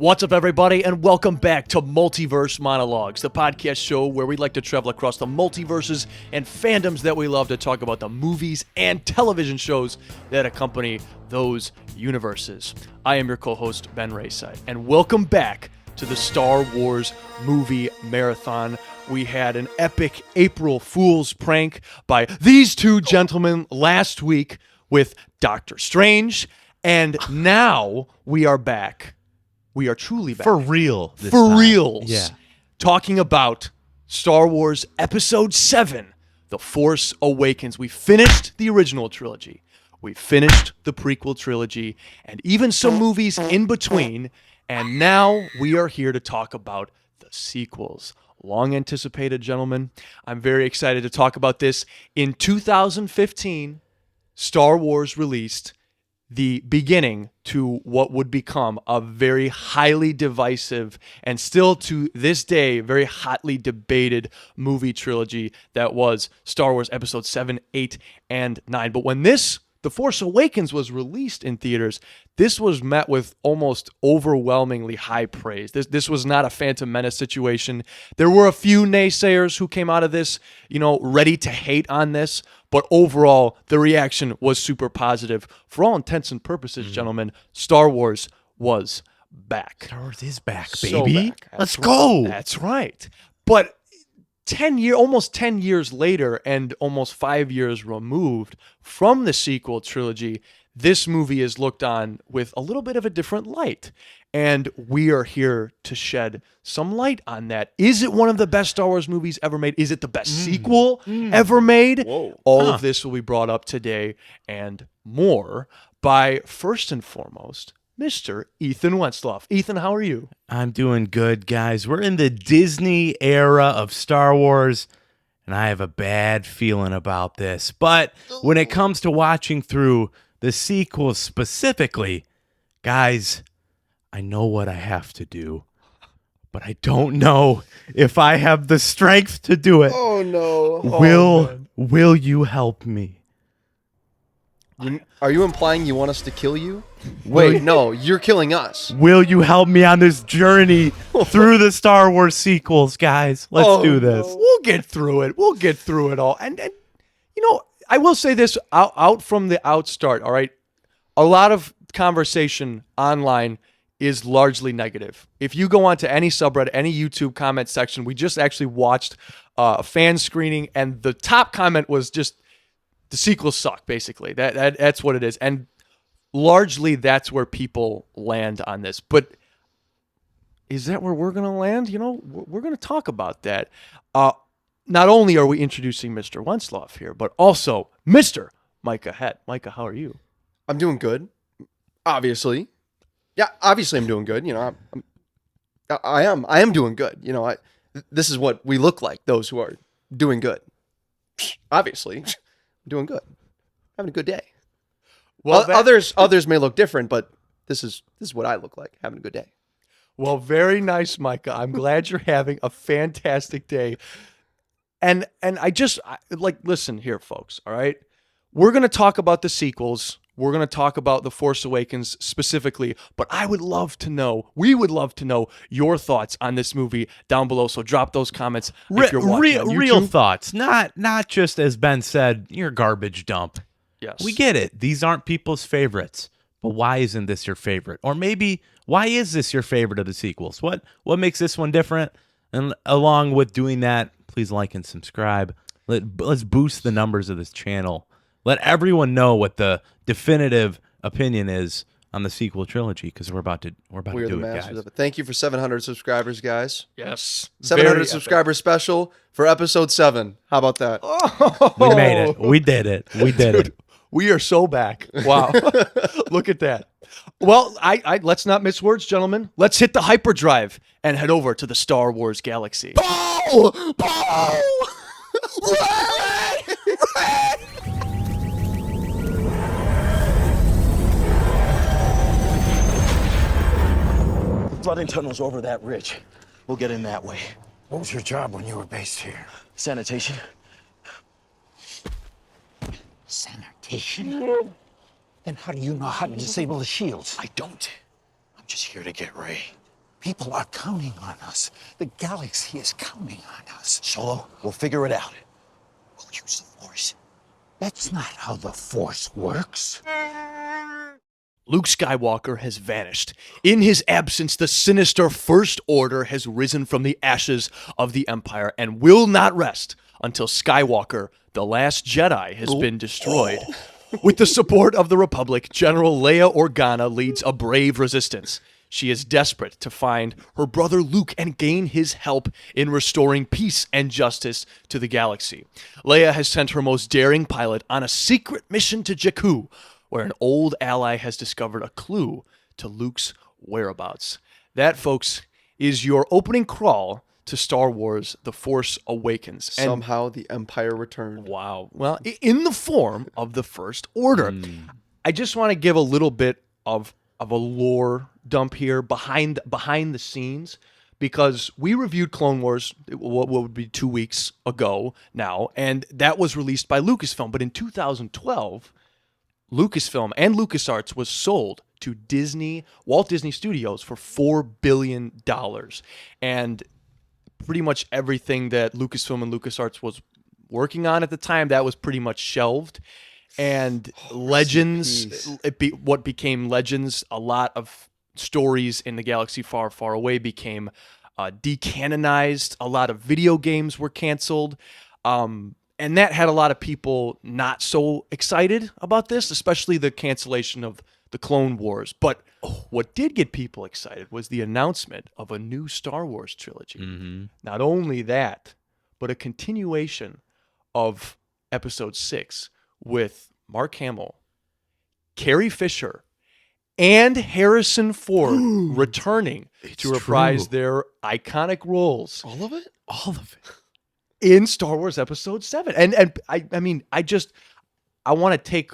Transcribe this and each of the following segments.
What's up, everybody, and welcome back to Multiverse Monologues, the podcast show where we like to travel across the multiverses and fandoms that we love to talk about the movies and television shows that accompany those universes. I am your co-host, Ben Rayside, and welcome back to the Star Wars movie marathon. We had an epic April Fool's prank by these two gentlemen last week with Doctor Strange, and now we are back. We are truly back. For real. For reals. Yeah. Talking about Star Wars Episode 7, The Force Awakens. We finished the original trilogy. We finished the prequel trilogy, and even some movies in between. And now we are here to talk about the sequels. Long anticipated, gentlemen. I'm very excited to talk about this. In 2015, Star Wars released the beginning to what would become a very highly divisive and still to this day very hotly debated movie trilogy that was Star Wars Episode 7, 8, and 9. But when The Force Awakens was released in theaters, this was met with almost overwhelmingly high praise. This was not a Phantom Menace situation. There were a few naysayers who came out of this, ready to hate on this, but overall, the reaction was super positive. For all intents and purposes, gentlemen, Star Wars was back. Star Wars is back, So baby. back. Let's go. That's right. But almost 10 years later and almost 5 years removed from the sequel trilogy, this movie is looked on with a little bit of a different light. And we are here to shed some light on that. Is it one of the best Star Wars movies ever made? Is it the best sequel ever made? Whoa. All of this will be brought up today and more by, first and foremost, Mr. Ethan Wensloff. Ethan, how are you? I'm doing good, guys. We're in the Disney era of Star Wars, and I have a bad feeling about this. But when it comes to watching through the sequels specifically, guys, I know what I have to do, but I don't know if I have the strength to do it. Oh no. Will you help me? Are you implying you want us to kill you? Wait, no, you're killing us. Will you help me on this journey through the Star Wars sequels, guys? Let's do this. no. We'll get through it. We'll get through it all. And I will say this out from the outstart, all right? A lot of conversation online is largely negative. If you go onto any subreddit, any YouTube comment section, we just actually watched a fan screening, and the top comment was just, the sequels suck, basically. That's what it is. And largely that's where people land on this. But is that where we're going to land? We're going to talk about that. Not only are we introducing Mr. Wensloff here, but also Mr. Micah Head. Micah, how are you? I'm doing good. Obviously. Yeah, obviously I'm doing good. I am doing good. This is what we look like, those who are doing good. Obviously, I'm doing good. Having a good day. Well, others may look different, but this is what I look like, having a good day. Well, very nice, Micah. I'm glad you're having a fantastic day. And listen here, folks, all right? We're going to talk about the sequels. We're going to talk about The Force Awakens specifically, but we would love to know your thoughts on this movie down below. So drop those comments if you're watching on YouTube. Real thoughts, not just as Ben said, you're a garbage dump. Yes. We get it. These aren't people's favorites, but why isn't this your favorite? Or maybe why is this your favorite of the sequels? What makes this one different? And along with doing that, please like and subscribe. Let's boost the numbers of this channel. Let everyone know what the definitive opinion is on the sequel trilogy, because we're about to do it, guys. Of it. Thank you for 700 subscribers, guys. Yes. 700 subscriber special for episode 7. How about that? We made it. We did it. We did it. We are so back. Wow. Look at that. Well, I let's not miss words, gentlemen. Let's hit the hyperdrive and head over to the Star Wars galaxy. Pow! Pow! Flooding tunnels over that ridge. We'll get in that way. What was your job when you were based here? Sanitation. Sanitation? Then how do you know how to disable the shields? I don't. I'm just here to get Rey. People are counting on us. The galaxy is counting on us. Solo, we'll figure it out. We'll use the Force. That's not how the Force works. Luke Skywalker has vanished. In his absence, the sinister First Order has risen from the ashes of the Empire and will not rest until Skywalker, the last Jedi, has been destroyed. With the support of the Republic, General Leia Organa leads a brave resistance. She is desperate to find her brother Luke and gain his help in restoring peace and justice to the galaxy. Leia has sent her most daring pilot on a secret mission to Jakku, where an old ally has discovered a clue to Luke's whereabouts. That, folks, is your opening crawl to Star Wars: The Force Awakens. And Somehow the Empire returned. wow. Well, in the form of the First Order. I just want to give a little bit of a lore dump here behind the scenes, because we reviewed Clone Wars, what would be 2 weeks ago now, and that was released by Lucasfilm. But in 2012, Lucasfilm and LucasArts was sold to Walt Disney Studios for $4 billion. And pretty much everything that Lucasfilm and LucasArts was working on at the time, that was pretty much shelved. And Legends, what became Legends, a lot of stories in the galaxy far, far away became decanonized. A lot of video games were canceled. And that had a lot of people not so excited about this, especially the cancellation of the Clone Wars. But what did get people excited was the announcement of a new Star Wars trilogy. Not only that, but a continuation of Episode 6 with Mark Hamill, Carrie Fisher, and Harrison Ford returning to reprise their iconic roles. All of it? All of it. In Star Wars Episode 7. And I mean, I want to take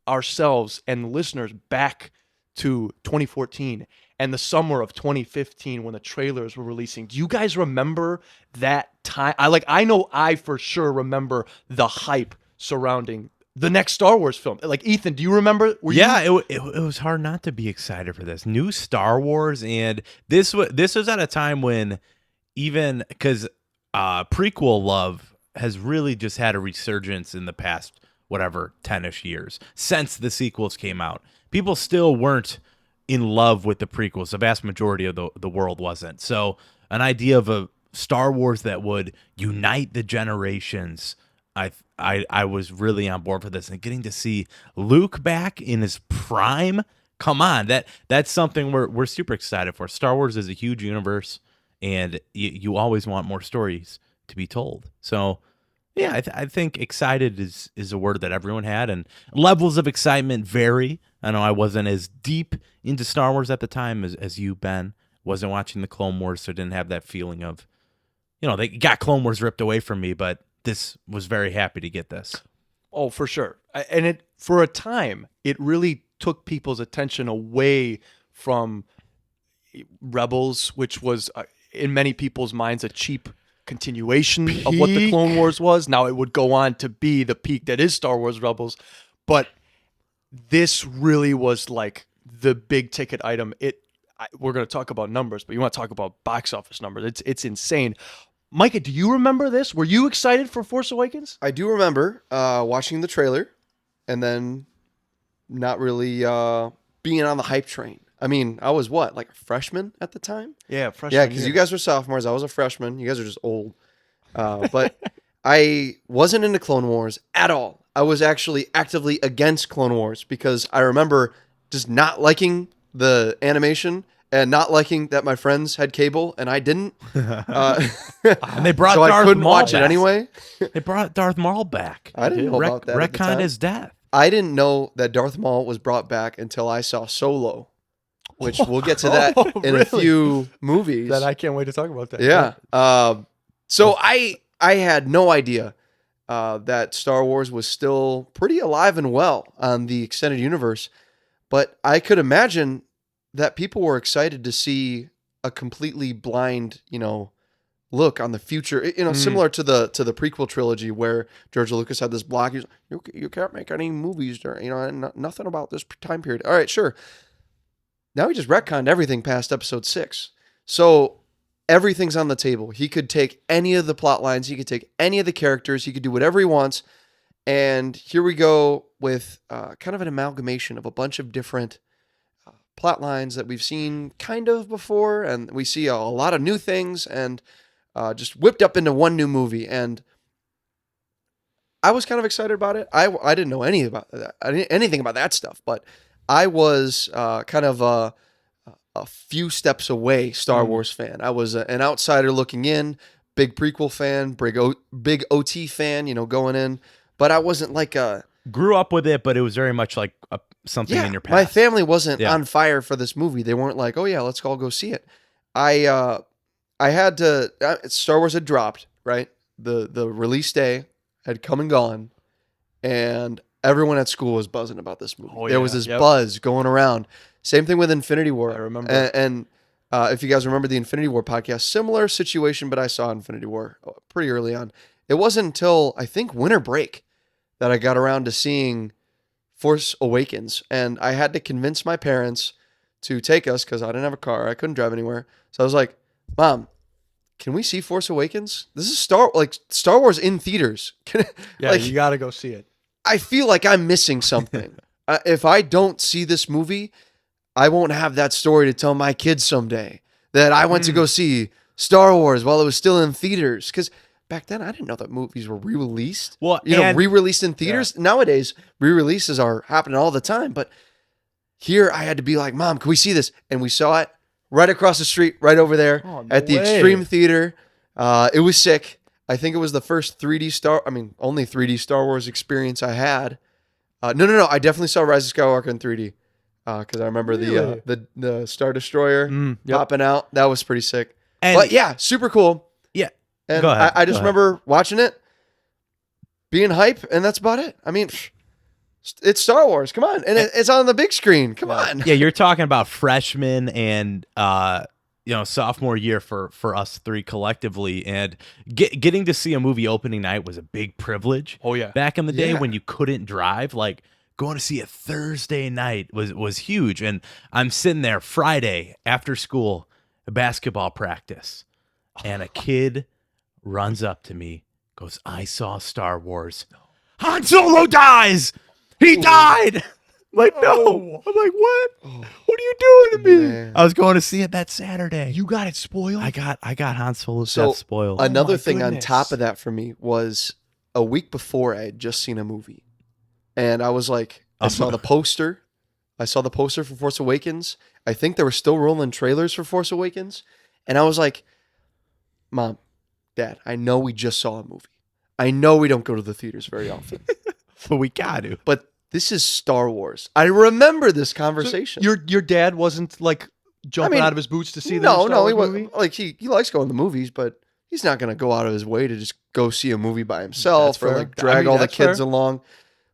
ourselves and the listeners back to 2014 and the summer of 2015 when the trailers were releasing. Do you guys remember that time? I know I for sure remember the hype surrounding the next Star Wars film. Like, Ethan, do you remember? It was hard not to be excited for this new Star Wars, and this was at a time when, even because prequel love has really just had a resurgence in the past 10-ish years since the sequels came out. People still weren't in love with the prequels. The vast majority of the world wasn't. So an idea of a Star Wars that would unite the generations, I was really on board for this. And getting to see Luke back in his prime, come on, that's something we're super excited for. Star Wars is a huge universe, and you always want more stories to be told. So yeah, I think excited is a word that everyone had, and levels of excitement vary. I know I wasn't as deep into Star Wars at the time as you, Ben. Wasn't watching the Clone Wars, so didn't have that feeling of, they got Clone Wars ripped away from me, but this was very happy to get this. Oh, for sure. And for a time, it really took people's attention away from Rebels, which was, in many people's minds, a cheap continuation of what the Clone Wars was. Now it would go on to be the peak that is Star Wars Rebels, but this really was like the big ticket item. We're going to talk about numbers, but you want to talk about box office numbers. It's insane. Micah, do you remember this? Were you excited for Force Awakens? I do remember watching the trailer and then not really being on the hype train. I mean, I was like a freshman at the time? Yeah, freshman. Yeah, because you guys were sophomores. I was a freshman. You guys are just old. But I wasn't into Clone Wars at all. I was actually actively against Clone Wars because I remember just not liking the animation and not liking that my friends had cable and I didn't. And they brought so Darth I couldn't Maul watch back. it anyway. They brought Darth Maul back. I didn't know about that at the time. Retconned his death. I didn't know that Darth Maul was brought back until I saw Solo, which we'll get to that in a few movies. That I can't wait to talk about that. Yeah. So I had no idea that Star Wars was still pretty alive and well on the extended universe, but I could imagine that people were excited to see a completely blind, look on the future. Similar to the prequel trilogy where George Lucas had this block. He's like, you can't make any movies during, nothing about this time period. All right, sure. Now he just retconned everything past Episode 6. So everything's on the table. He could take any of the plot lines. He could take any of the characters. He could do whatever he wants. And here we go with kind of an amalgamation of a bunch of different plot lines that we've seen kind of before. And we see a lot of new things and just whipped up into one new movie. And I was kind of excited about it. I didn't know anything about that stuff, but I was kind of a few steps away Star Wars fan. I was an outsider looking in, big prequel fan, big OT fan, going in. But I wasn't like grew up with it, but it was very much like something in your past. My family wasn't on fire for this movie. They weren't like, oh yeah, let's all go see it. I had to. Star Wars had dropped, right? The release day had come and gone, and everyone at school was buzzing about this movie. There was this buzz going around. Same thing with Infinity War. I remember. And if you guys remember the Infinity War podcast, similar situation, but I saw Infinity War pretty early on. It wasn't until I think winter break that I got around to seeing Force Awakens, and I had to convince my parents to take us because I didn't have a car. I couldn't drive anywhere. So I was like, Mom, can we see Force Awakens? This is Star Wars in theaters. Yeah, you got to go see it. I feel like I'm missing something. If I don't see this movie, I won't have that story to tell my kids someday that I went to go see Star Wars while it was still in theaters. Because back then, I didn't know that movies were re-released. Well, re-released in theaters. Yeah. Nowadays, re-releases are happening all the time. But here, I had to be like, Mom, can we see this? And we saw it right across the street, right over there at the Extreme Theater. It was sick. I think it was the first only 3D Star Wars experience I had. No. I definitely saw Rise of Skywalker in 3D because I remember the Star Destroyer popping out. That was pretty sick. But yeah, super cool. Yeah. And I just remember watching it, being hype, and that's about it. I mean, it's Star Wars. Come on. And it's on the big screen. Come on. Yeah, you're talking about freshman and sophomore year for us three collectively, and getting to see a movie opening night was a big privilege. Oh yeah. Back in the day when you couldn't drive, like going to see a Thursday night was huge. And I'm sitting there Friday after school, a basketball practice, and a kid runs up to me, goes, I saw Star Wars. Han Solo dies! He died! I'm like, no. I'm like, what? What are you doing to me? Man. I was going to see it that Saturday. You got it spoiled? I got Han Solo's death spoiled. Another my thing on goodness. top of that for me was a week before I had just seen a movie. And I was like, I saw the poster. I saw the poster for Force Awakens. I think they were still rolling trailers for Force Awakens. And I was like, Mom, Dad, I know we just saw a movie. I know we don't go to the theaters very often. But we got to. But this is Star Wars. I remember this conversation. Your dad wasn't like jumping out of his boots to see the no, new Star he Wars wasn't. movie? Like he likes going to movies, but he's not going to go out of his way to just go see a movie by himself That's or fair. like drag all the that's kids fair. along.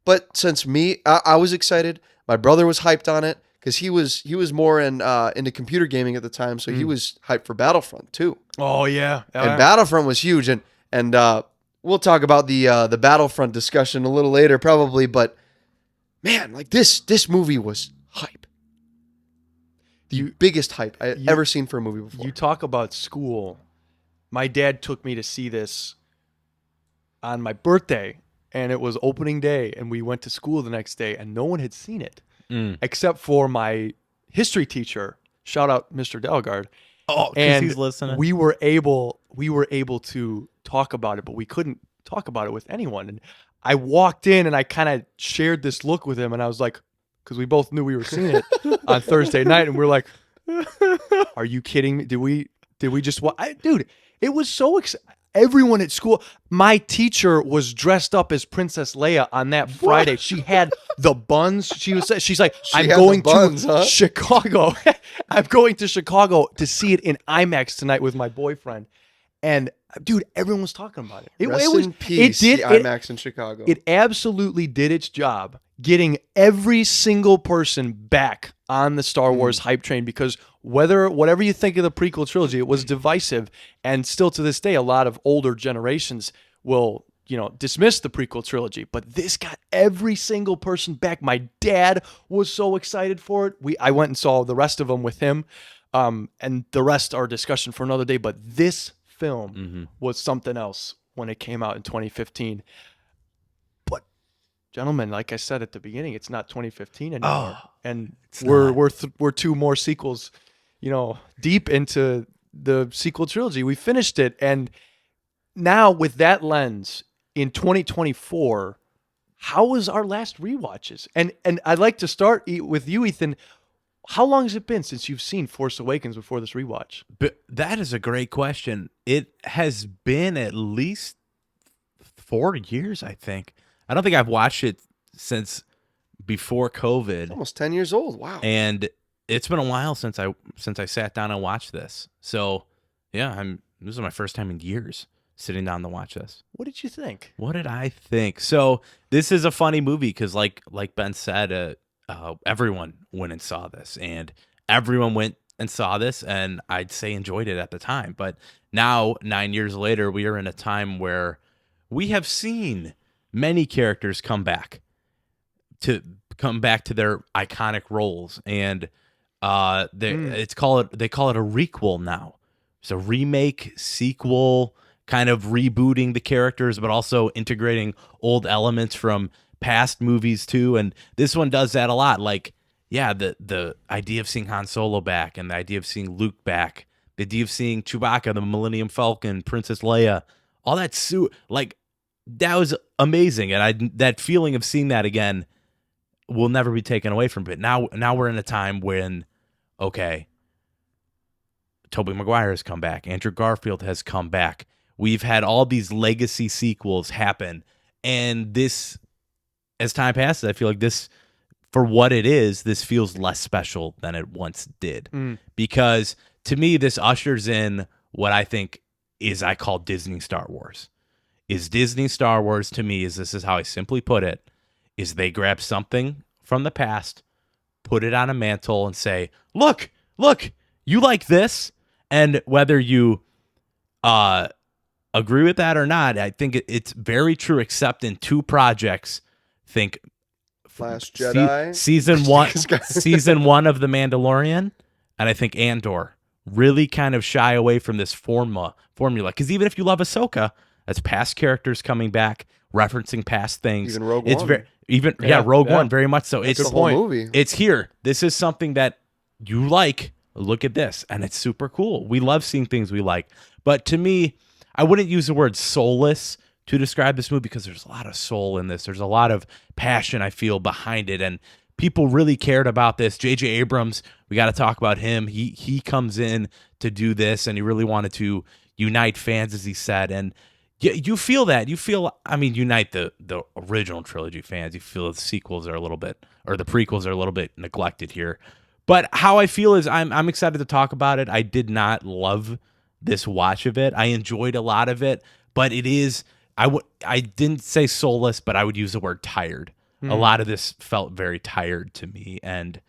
But since I was excited. My brother was hyped on it because he was more into computer gaming at the time, so he was hyped for Battlefront too. Oh yeah. And Battlefront was huge, and we'll talk about the Battlefront discussion a little later probably. But man, like this movie was hype. The biggest hype I ever seen for a movie before. You talk about school. My dad took me to see this on my birthday, and it was opening day, and we went to school the next day, and no one had seen it except for my history teacher. Shout out Mr. Delgard. Oh, because And he's listening. we were able to talk about it, but we couldn't talk about it with anyone. And I walked in and I kind of shared this look with him, and I was like, because we both knew we were seeing it on Thursday night, and we're like, "Are you kidding me? Did we just watch?" Dude, it was so exciting. Everyone at school, my teacher was dressed up as Princess Leia on that Friday. She had the buns. She's like, I'm had going the buns, to huh? Chicago. I'm going to Chicago to see it in IMAX tonight with my boyfriend. And dude, everyone was talking about it. It Rest was in peace, It did. the IMAX in Chicago. It absolutely did its job getting every single person back on the Star Wars hype train, because whatever you think of the prequel trilogy, it was divisive, and still to this day a lot of older generations will dismiss the prequel trilogy, but this got every single person back. My dad was so excited for it. I went and saw the rest of them with him. And the rest are discussion for another day. But this film Mm-hmm. was something else when it came out in 2015. But gentlemen, like I said at the beginning, it's not 2015 anymore, and we're two more sequels, deep into the sequel trilogy. We finished it, and now with that lens in 2024, how was our last rewatches? And I'd like to start with you, Ethan. How long has it been since you've seen Force Awakens before this rewatch? But that is a great question. It has been at least 4 years, I think. I don't think I've watched it since before COVID, Almost 10 years old. Wow. and it's been a while since I sat down and watched this. So, yeah, this is my first time in years sitting down to watch this. What did you think? What did I think? So, this is a funny movie because, like Ben said, everyone went and saw this, and everyone went and saw this, and I'd say enjoyed it at the time. But now, 9 years later, we are in a time where we have seen many characters come back to their iconic roles, and they call it a requel now. It's a remake, sequel, kind of rebooting the characters, but also integrating old elements from past movies too. And this one does that a lot. Like, yeah, the idea of seeing Han Solo back, and the idea of seeing Luke back, the idea of seeing Chewbacca, the Millennium Falcon, Princess Leia, all that that was amazing. And that feeling of seeing that again will never be taken away from it. Now we're in a time when, okay, Tobey Maguire has come back, Andrew Garfield has come back. We've had all these legacy sequels happen, and this, as time passes, I feel like this, for what it is, this feels less special than it once did. Because to me, this ushers in what I think I call Disney Star Wars. Disney Star Wars to me this is how I simply put it, is they grab something from the past, put it on a mantle, and say, look, you like this. And whether you agree with that or not, I think it's very true, except in two projects. Think Last Jedi. season one of The Mandalorian, and I think Andor really kind of shy away from this formula. Because even if you love Ahsoka, that's past characters coming back, referencing past things. Even Rogue it's One. Rogue One, very much so. It's a whole movie. It's here. This is something that you like. Look at this, and it's super cool. We love seeing things we like. But to me, I wouldn't use the word soulless to describe this movie, because there's a lot of soul in this. There's a lot of passion, I feel, behind it, and people really cared about this. J.J. Abrams, we got to talk about him. He comes in to do this, and he really wanted to unite fans, as he said. And you feel that. Unite the original trilogy fans. You feel the sequels are a little bit, or the prequels are a little bit neglected here. But how I feel is I'm excited to talk about it. I did not love this watch of it. I enjoyed a lot of it, but it is, I didn't say soulless, but I would use the word tired. A lot of this felt very tired to me, and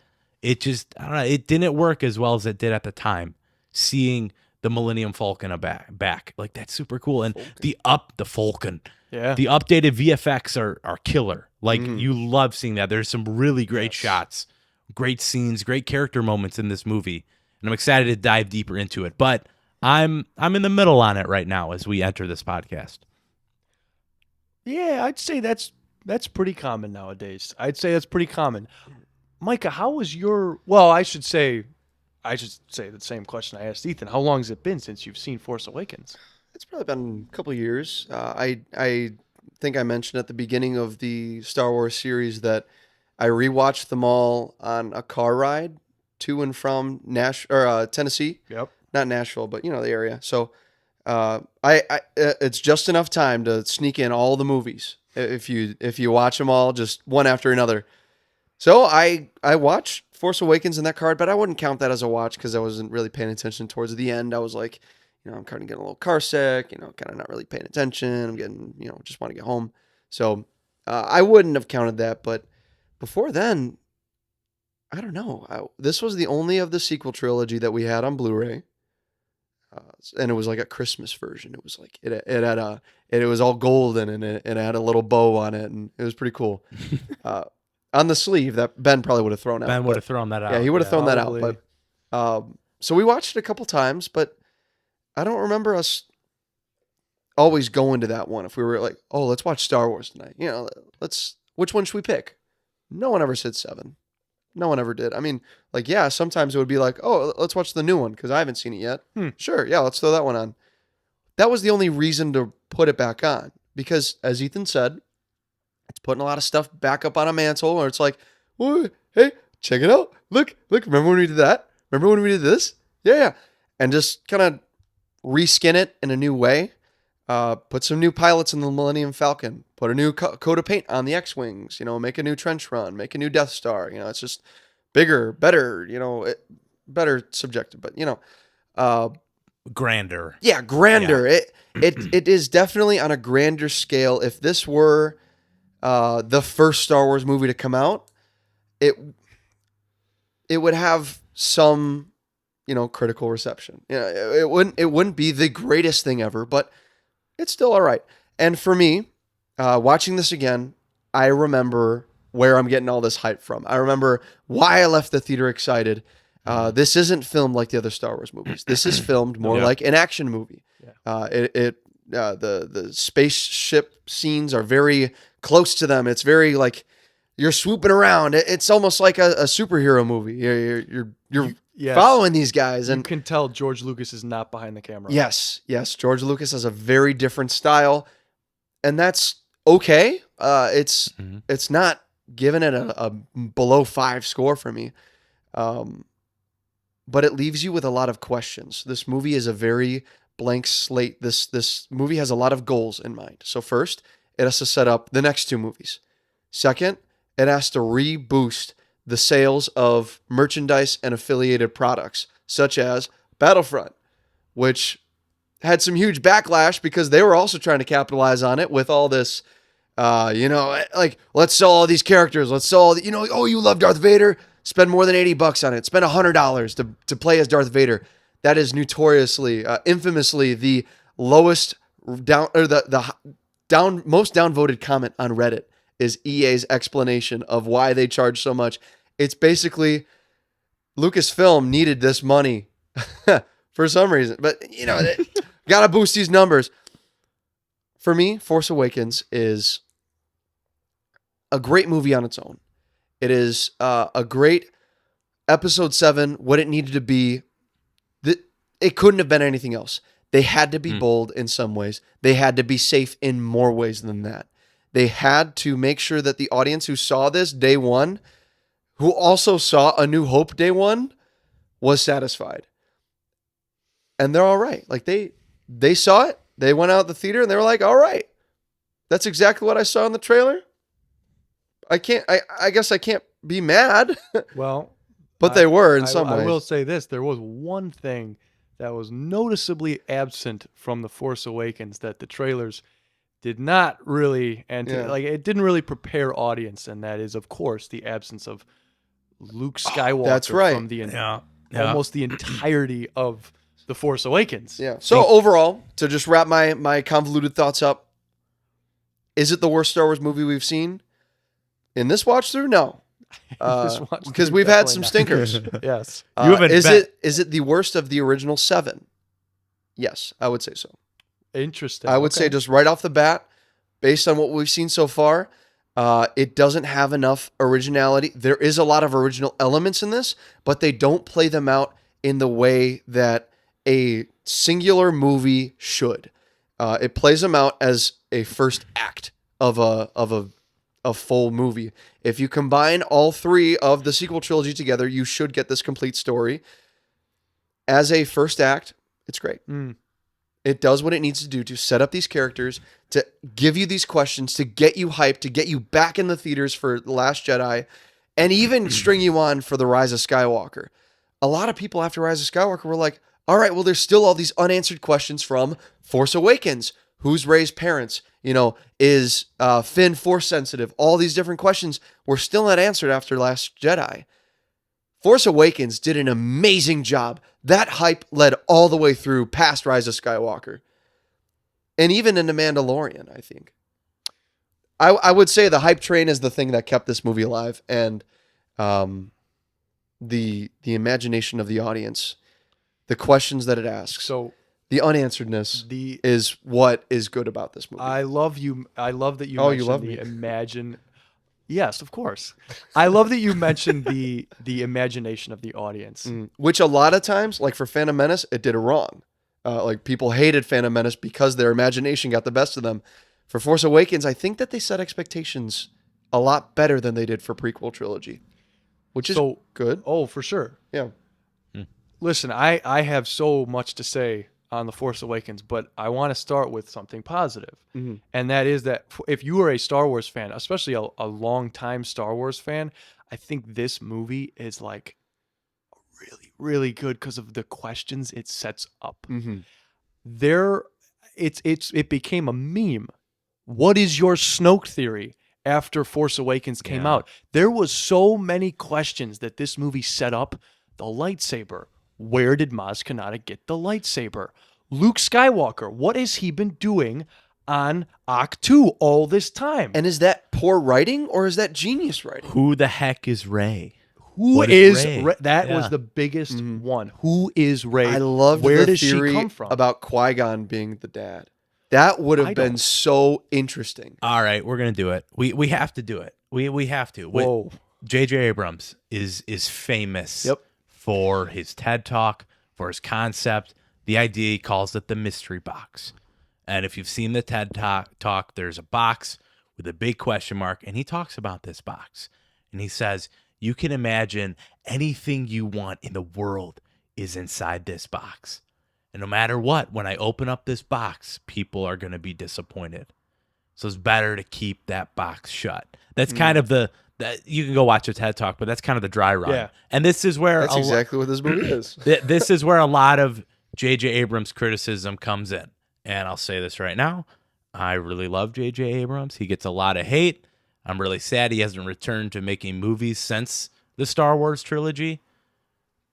it just, I don't know, it didn't work as well as it did at the time. Seeing the Millennium Falcon back, like, that's super cool. And the Falcon. Yeah. The updated VFX are killer. Like, you love seeing that. There's some really great shots, great scenes, great character moments in this movie, and I'm excited to dive deeper into it. But I'm in the middle on it right now as we enter this podcast. Yeah, I'd say that's pretty common nowadays. I'd say that's pretty common. Micah, how was your? Well, I should say the same question I asked Ethan. How long has it been since you've seen Force Awakens? It's probably been a couple of years. I think I mentioned at the beginning of the Star Wars series that I rewatched them all on a car ride to and from Tennessee. Yep. Not Nashville, but the area. So it's just enough time to sneak in all the movies if you watch them all just one after another. So I watched Force Awakens in that car, but I wouldn't count that as a watch because I wasn't really paying attention towards the end. I was like, I'm kind of getting a little car sick, kind of not really paying attention. I'm getting, just want to get home. So I wouldn't have counted that, but before then, I don't know. This was the only of the sequel trilogy that we had on Blu-ray, and it was like a Christmas version. It was like it was all golden, and it had a little bow on it, and it was pretty cool. On the sleeve that Ben probably would have thrown out. Ben would have thrown that out. Yeah, he would have thrown that out. probably. But So we watched it a couple times, but I don't remember us always going to that one. If we were like, oh, let's watch Star Wars tonight. Which one should we pick? No one ever said 7. No one ever did. I mean, like, yeah, sometimes it would be like, oh, let's watch the new one because I haven't seen it yet. Sure, yeah, let's throw that one on. That was the only reason to put it back on because, as Ethan said, it's putting a lot of stuff back up on a mantle or it's like, oh, hey, check it out. Look, remember when we did that? Remember when we did this? Yeah. And just kind of reskin it in a new way. Put some new pilots in the Millennium Falcon. Put a new coat of paint on the X-Wings. Make a new trench run. Make a new Death Star. It's just bigger, better, better subjective. But, Grander. Yeah, grander. Yeah. It is definitely on a grander scale. If this were the first Star Wars movie to come out, it would have some, critical reception. It wouldn't be the greatest thing ever, but it's still all right. And for me, watching this again, I remember where I'm getting all this hype from. I remember why I left the theater excited. This isn't filmed like the other Star Wars movies. This is filmed more like an action movie. Yeah. The spaceship scenes are very close to them. It's very like you're swooping around. It's almost like a superhero movie. You're following these guys, and you can tell George Lucas is not behind the camera. Yes. George Lucas has a very different style, and that's okay. It's not giving it a below 5 score for me, but it leaves you with a lot of questions. This movie is a very blank slate. This movie has a lot of goals in mind. So first, it has to set up the next 2 movies. Second, it has to reboost the sales of merchandise and affiliated products, such as Battlefront, which had some huge backlash because they were also trying to capitalize on it with all this, like, let's sell all these characters. Let's sell, oh, you love Darth Vader? Spend more than $80 on it. Spend $100 to play as Darth Vader. That is notoriously, infamously, the lowest down, or the most downvoted comment on Reddit is EA's explanation of why they charge so much. It's basically Lucasfilm needed this money for some reason, but got to boost these numbers. For me, Force Awakens is a great movie on its own. It is a great episode 7, what it needed to be. It couldn't have been anything else. They had to be bold in some ways. They had to be safe in more ways than that. They had to make sure that the audience who saw this day one, who also saw A New Hope day one, was satisfied. And they're all right. Like they saw it. They went out the theater and they were like, all right, that's exactly what I saw in the trailer. I guess I can't be mad. Well, but they were in some ways. I will say this. There was one thing that was noticeably absent from The Force Awakens that the trailers did not really, it didn't really prepare audience, and that is, of course, the absence of Luke Skywalker. That's right. From almost the entirety of The Force Awakens. Yeah. So overall, to just wrap my convoluted thoughts up, is it the worst Star Wars movie we've seen? In this watch through? No. Because we've had some stinkers. Yes. Is it the worst of the original 7? Yes, I would say so. Interesting. I would say just right off the bat, based on what we've seen so far, it doesn't have enough originality. There is a lot of original elements in this, but they don't play them out in the way that a singular movie should. It plays them out as a first act of a full movie. If you combine all 3 of the sequel trilogy together, you should get this complete story. As a first act, it's great. It does what it needs to do to set up these characters, to give you these questions, to get you hyped, to get you back in the theaters for The Last Jedi, and even string you on for The Rise of Skywalker. A lot of people after Rise of Skywalker were like, all right, well, there's still all these unanswered questions from Force Awakens. Who's Rey's parents? Is Finn Force sensitive? All these different questions were still not answered after Last Jedi. Force Awakens did an amazing job. That hype led all the way through past Rise of Skywalker. And even into Mandalorian, I think. I would say the hype train is the thing that kept this movie alive. And the imagination of the audience the questions that it asks, So the unansweredness is what is good about this movie. I love you. I love that you Oh, you mentioned love the me. imagine. Yes, of course. I love that you mentioned the imagination of the audience. Which a lot of times, like for Phantom Menace, it did it wrong. Like people hated Phantom Menace because their imagination got the best of them. For Force Awakens, I think that they set expectations a lot better than they did for prequel trilogy, which is So good. Oh, for sure. Yeah. Listen, I have so much to say on The Force Awakens, but I want to start with something positive. And that is that if you are a Star Wars fan, especially a long-time Star Wars fan, I think this movie is like really, really good because of the questions it sets up. It became a meme. What is your Snoke theory? After Force Awakens came out, there was so many questions that this movie set up. The lightsaber. Where did Maz Kanata get the lightsaber? Luke Skywalker. What has he been doing on Ahch-To all this time? And is that poor writing or is that genius writing? Who the heck is Rey? Who What is Rey? Rey? That Yeah. was the biggest one. Who is Rey? I love Where the does theory she come from? about Qui-Gon being the dad. That would I have been don't- so interesting. All right, we're gonna do it. We have to do it. We have to. Whoa. J.J. Abrams is famous Yep. for his TED Talk, for his concept. The idea, he calls it the mystery box. And if you've seen the TED Talk, there's a box with a big question mark, and he talks about this box. And he says, you can imagine anything you want in the world is inside this box. And no matter what, when I open up this box, people are going to be disappointed. So it's better to keep that box shut. That's kind of that you can go watch a TED Talk, but that's kind of the dry run. Yeah. And this is where That's exactly what this movie is. this is where a lot of J.J. Abrams criticism comes in. And I'll say this right now. I really love J.J. Abrams. He gets a lot of hate. I'm really sad he hasn't returned to making movies since the Star Wars trilogy.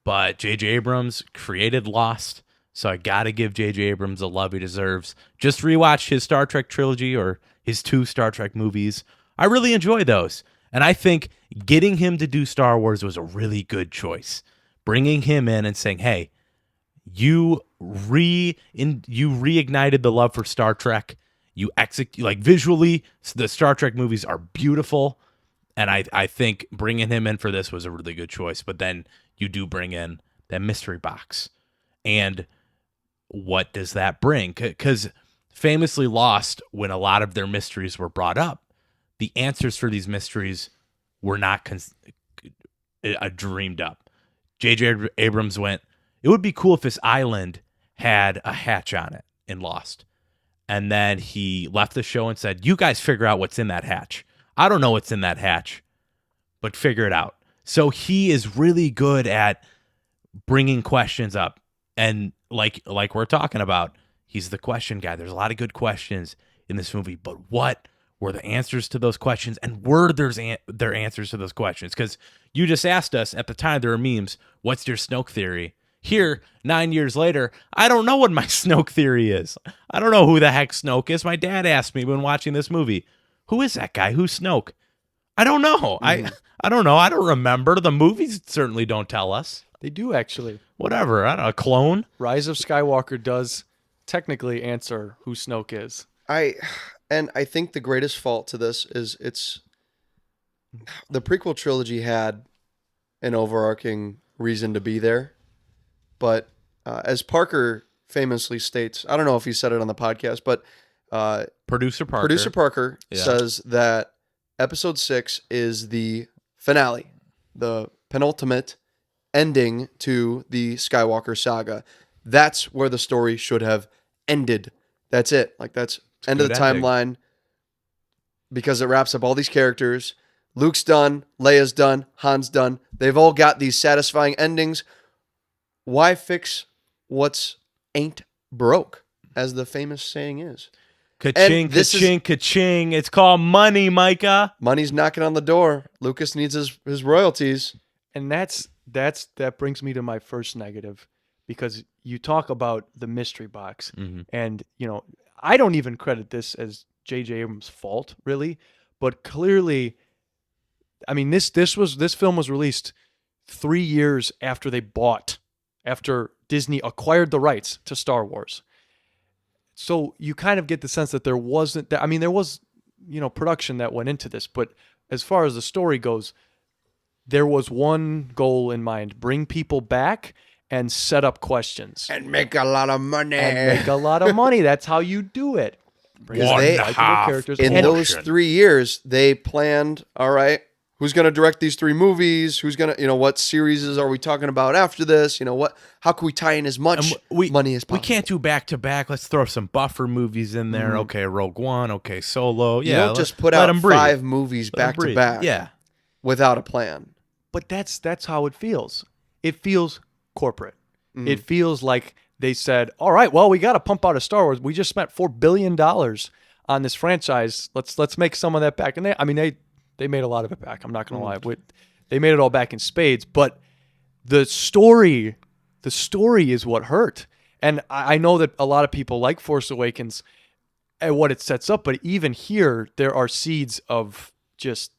But J.J. Abrams created Lost. So I got to give J.J. Abrams the love he deserves. Just rewatch his Star Trek trilogy or his 2 Star Trek movies. I really enjoy those. And I think getting him to do Star Wars was a really good choice. Bringing him in and saying, hey, you reignited the love for Star Trek. You execute, like, visually, the Star Trek movies are beautiful. And I think bringing him in for this was a really good choice. But then you do bring in that mystery box. And what does that bring? Because famously Lost, when a lot of their mysteries were brought up, the answers for these mysteries were not dreamed up. J.J. Abrams went, it would be cool if this island had a hatch on it in Lost. And then he left the show and said, you guys figure out what's in that hatch. I don't know what's in that hatch, but figure it out. So he is really good at bringing questions up. And like we're talking about, he's the question guy. There's a lot of good questions in this movie, but what were the answers to those questions, and were their answers to those questions? Because you just asked us at the time, there were memes, what's your Snoke theory? Here, 9 years later, I don't know what my Snoke theory is. I don't know who the heck Snoke is. My dad asked me when watching this movie, who is that guy? Who's Snoke? I don't know. I don't know. I don't remember. The movies certainly don't tell us. They do actually. Whatever. I don't know. A clone? Rise of Skywalker does technically answer who Snoke is. I think the greatest fault to this is the prequel trilogy had an overarching reason to be there, but as Parker famously states, I don't know if he said it on the podcast, but Producer Parker Yeah. says that Episode 6 is the finale, the penultimate ending to the Skywalker saga. That's where the story should have ended. That's it. Like, that's end of the good ending. timeline, because it wraps up all these characters. Luke's done, Leia's done, Han's done. They've all got these satisfying endings. Why fix what's ain't broke, as the famous saying is? Ka-ching, ka-ching, ka-ching. It's called money, Micah. Money's knocking on the door. Lucas needs his royalties. And that brings me to my first negative, because you talk about the mystery box, and I don't even credit this as J.J. Abrams' fault, really, but clearly, I mean, this film was released 3 years after Disney acquired the rights to Star Wars. So you kind of get the sense that there wasn't that. I mean, there was, production that went into this, but as far as the story goes, there was one goal in mind: bring people back and set up questions And make a lot of money. and make a lot of money. That's how you do it. Bring Because back they- likable characters. In And those 3 years, they planned, all right, who's going to direct these 3 movies? Who's going to, what series are we talking about after this? How can we tie in as much money as possible? We can't do back to back. Let's throw some buffer movies in there. Okay, Rogue One. Okay, Solo. You Yeah, don't just put let out 'em breathe. 5 movies Let 'em back to breathe. back Yeah. without a plan. But that's how it feels. It feels corporate. It feels like they said, "All right, well, we got to pump out a Star Wars. We just spent $4 billion on this franchise. Let's make some of that back." And they made a lot of it back. I'm not gonna lie. They made it all back in spades. But the story is what hurt. And I know that a lot of people like Force Awakens and what it sets up. But even here, there are seeds of just.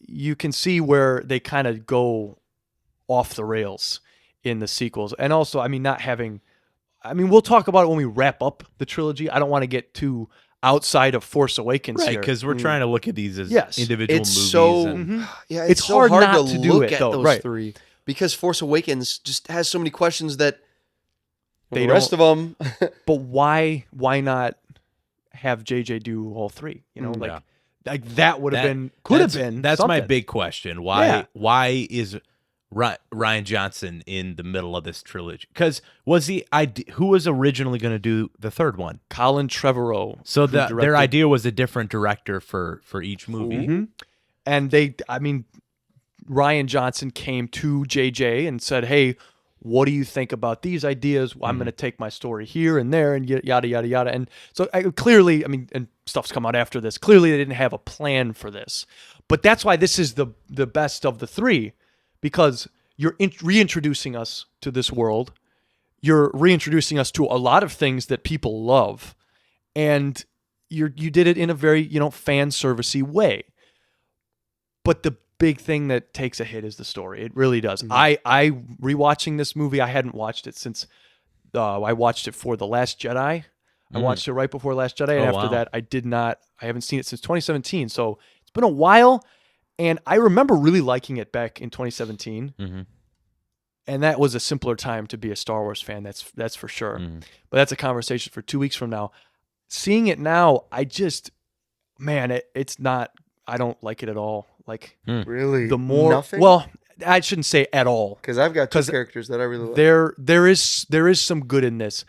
You can see where they kind of go off the rails in the sequels. And also, we'll talk about it when we wrap up the trilogy. I don't want to get too outside of Force Awakens Right, here. because we're trying to look at these as Yes. individual It's movies. so and- yeah, It's so hard hard not to to do look it, at though, those right. 3 because Force Awakens just has so many questions that They the rest of them. But why not have JJ do all 3? Like that would have could have been. That's my something. big question. Yeah. Why is Ryan Johnson in the middle of this trilogy? Because who was originally going to do the third one? Colin Trevorrow. So who their directed- idea was a different director for each movie. Mhm. And Ryan Johnson came to JJ and said, "Hey, what do you think about these ideas? Well, I'm going to take my story here and there and yada, yada, yada." And so clearly, and stuff's come out after this. Clearly, they didn't have a plan for this. But that's why this is the best of the 3, because you're reintroducing us to this world. You're reintroducing us to a lot of things that people love. And you did it in a very, fan servicey way. But the big thing that takes a hit is the story. It really does. I rewatching this movie, I hadn't watched it since I watched it for The Last Jedi. I watched it right before Last Jedi, and Oh, after wow. that, I haven't seen it since 2017. So it's been a while, and I remember really liking it back in 2017. And that was a simpler time to be a Star Wars fan. That's for sure. But that's a conversation for 2 weeks from now. Seeing it now, it's not. I don't like it at all. Like Really, the more nothing. well, I shouldn't say at all. because I've got 2 'cause characters that I really like. There is some good in this,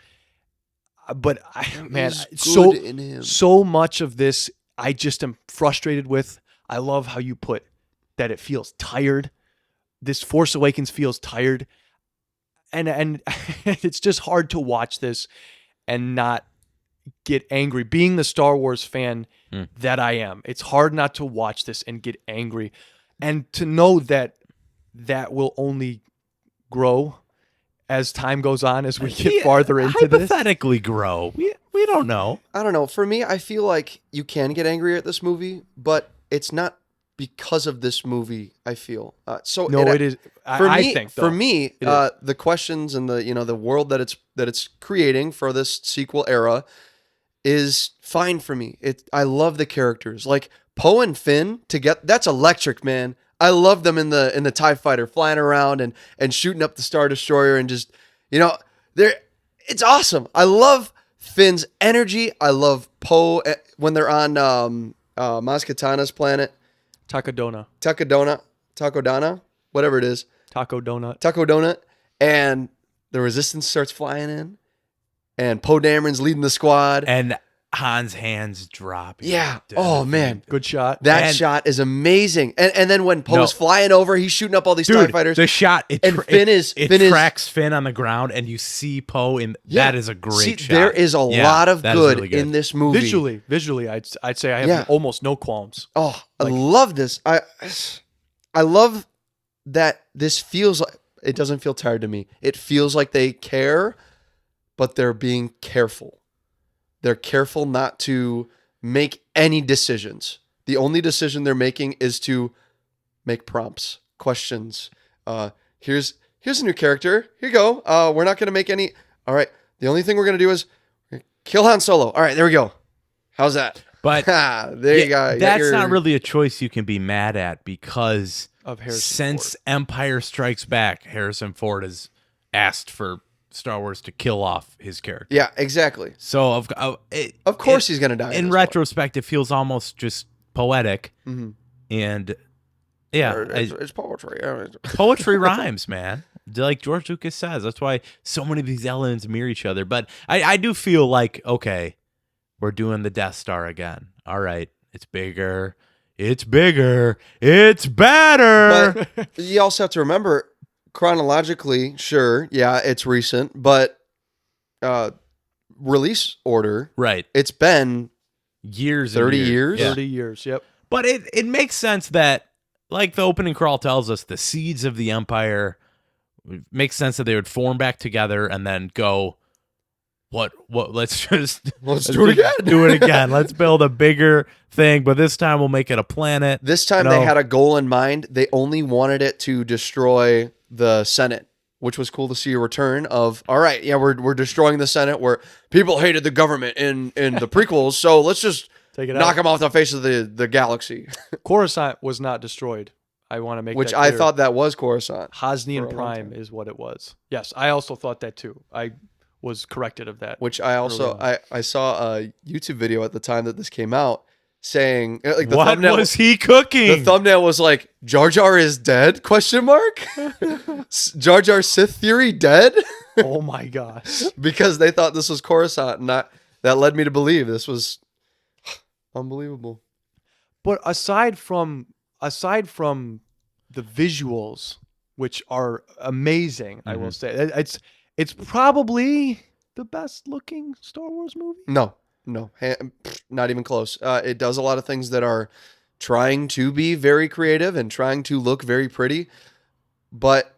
but is good in him. so much of this I just am frustrated with. I love how you put that it feels tired. This Force Awakens feels tired, and it's just hard to watch this and not get angry. Being the Star Wars fan that I am, it's hard not to watch this and get angry, and to know that will only grow as time goes on, as we get farther into this. Hypothetically grow. We don't know. I don't know. For me, I feel like you can get angry at this movie, but it's not because of this movie. I feel No, it is. I think though, for me, it is. the questions and the world that it's creating for this sequel era is fine for me. I love the characters, like Poe and Finn together. That's electric, man. I love them in the TIE fighter flying around and shooting up the Star Destroyer and just it's awesome. I love Finn's energy. I love Poe when they're on Maz Kanata's planet. Takodana, whatever it is. Taco Donut, and the Resistance starts flying in, and Poe Dameron's leading the squad. And Han's hands drop. Yeah. Oh, man. Good shot. That shot is amazing. And then when Poe's flying over, he's shooting up all these TIE fighters. The shot, it tracks Finn on the ground, and you see Poe in. Yeah. That is a great shot. There is a lot of that is good, really in this movie. Visually, I'd say I have almost no qualms. Oh, I love this. I love that this feels like, it doesn't feel tired to me. It feels like they care, but they're being careful. They're careful not to make any decisions. The only decision they're making is to make prompts, questions. Here's here's a new character. Here you go. We're not going to make any. All right. The only thing we're going to do is kill Han Solo. All right, there we go. How's that? But there you go. You got that's not really a choice you can be mad at because Of Harrison since Ford. Empire Strikes Back, Harrison Ford has asked for Star Wars to kill off his character. Yeah, exactly. So Of course he's going to die. in this retrospect, it feels almost just poetic, Mhm. and yeah, one. It's poetry. poetry rhymes, man. Like George Lucas says, that's why so many of these elements mirror each other. But I do feel like, okay, we're doing the Death Star again. All right, it's bigger, it's better. But you also have to remember, chronologically, sure, yeah, it's recent, but release order, Right, it's been years, and 30 years? Yeah. 30 years. Yep. But it makes sense that, like the opening crawl tells us, the seeds of the Empire. It makes sense that they would form back together and then go, what let's do it again. Do it again. Let's build a bigger thing, but this time we'll make it a planet. This time they had a goal in mind. They only wanted it to destroy the Senate, which was cool to see a return of, all right, yeah, we're destroying the Senate where people hated the government in the prequels, so let's just Take it knock out. them off the face of the galaxy. Coruscant was not destroyed. I want to make Which that I clear. thought that was Coruscant. Hosnian for a long Prime time. is what it was. Yes, I also thought that too. I was corrected of that. Which I also I saw a YouTube video at the time that this came out saying like the What thumbnail was he cooking? the thumbnail was like Jar Jar is dead? Question mark. Jar Jar Sith theory dead Oh my gosh. because they thought this was Coruscant, and that led me to believe this was unbelievable. But aside from the visuals, which are amazing, I will say it's probably the best looking Star Wars movie. No, not even close. It does a lot of things that are trying to be very creative and trying to look very pretty, but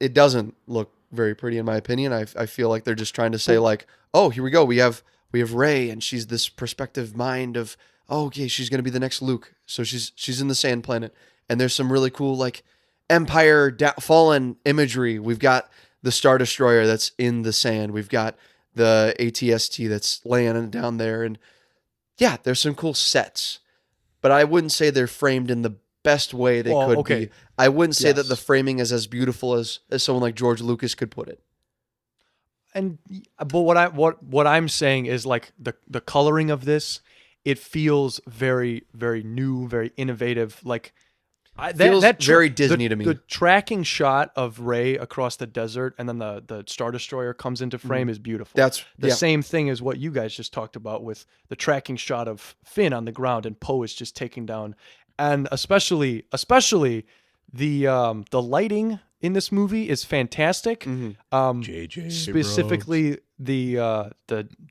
it doesn't look very pretty in my opinion. I feel like they're just trying to say like, oh, here we go. We have Rey, and she's this perspective mind of, oh, okay, she's gonna be the next Luke. So she's in the Sand Planet, and there's some really cool like Empire fallen imagery. We've got the Star Destroyer that's in the sand. We've got the ATST that's laying down there, and yeah, there's some cool sets, but I wouldn't say they're framed in the best way they could be. I wouldn't say that the framing is as beautiful as someone like George Lucas could put it. And but what I'm saying is like the coloring of this, it feels very very new, very innovative. Like Feels very Disney to me. The tracking shot of Rey across the desert and then the Star Destroyer comes into frame is beautiful. That's the same thing as what you guys just talked about with the tracking shot of Finn on the ground and Poe is just taking down, and especially the lighting in this movie is fantastic. J.J. Specifically the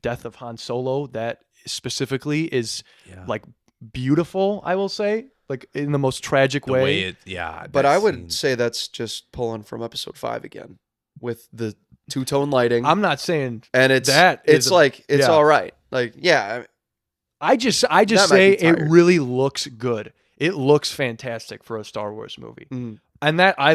death of Han Solo, that specifically is like beautiful, I will say, like in the most tragic The way. But I would say that's just pulling from episode 5 again with the two-tone lighting. I'm not saying and it's that it's is like it's yeah. all right. Like yeah, I just That might say be it tired. really looks good. It looks fantastic for a Star Wars movie. And that I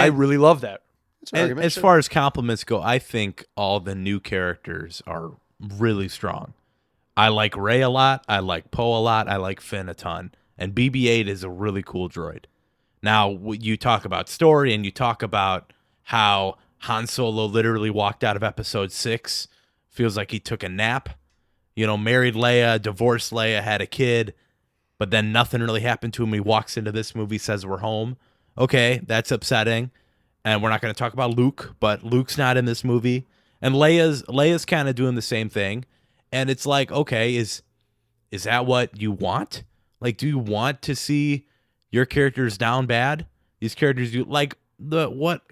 really love that. it's an And argument, as sure. far as compliments go, I think all the new characters are really strong. I like Rey a lot. I like Poe a lot. I like Finn a ton. And BB-8 is a really cool droid. Now, you talk about story and you talk about how Han Solo literally walked out of episode 6. Feels like he took a nap. You know, married Leia, divorced Leia, had a kid. But then nothing really happened to him. He walks into this movie, says we're home. Okay, that's upsetting. And we're not going to talk about Luke, but Luke's not in this movie. And Leia's kind of doing the same thing. And it's like, okay, is that what you want? Like, do you want to see your characters down bad? These characters, you like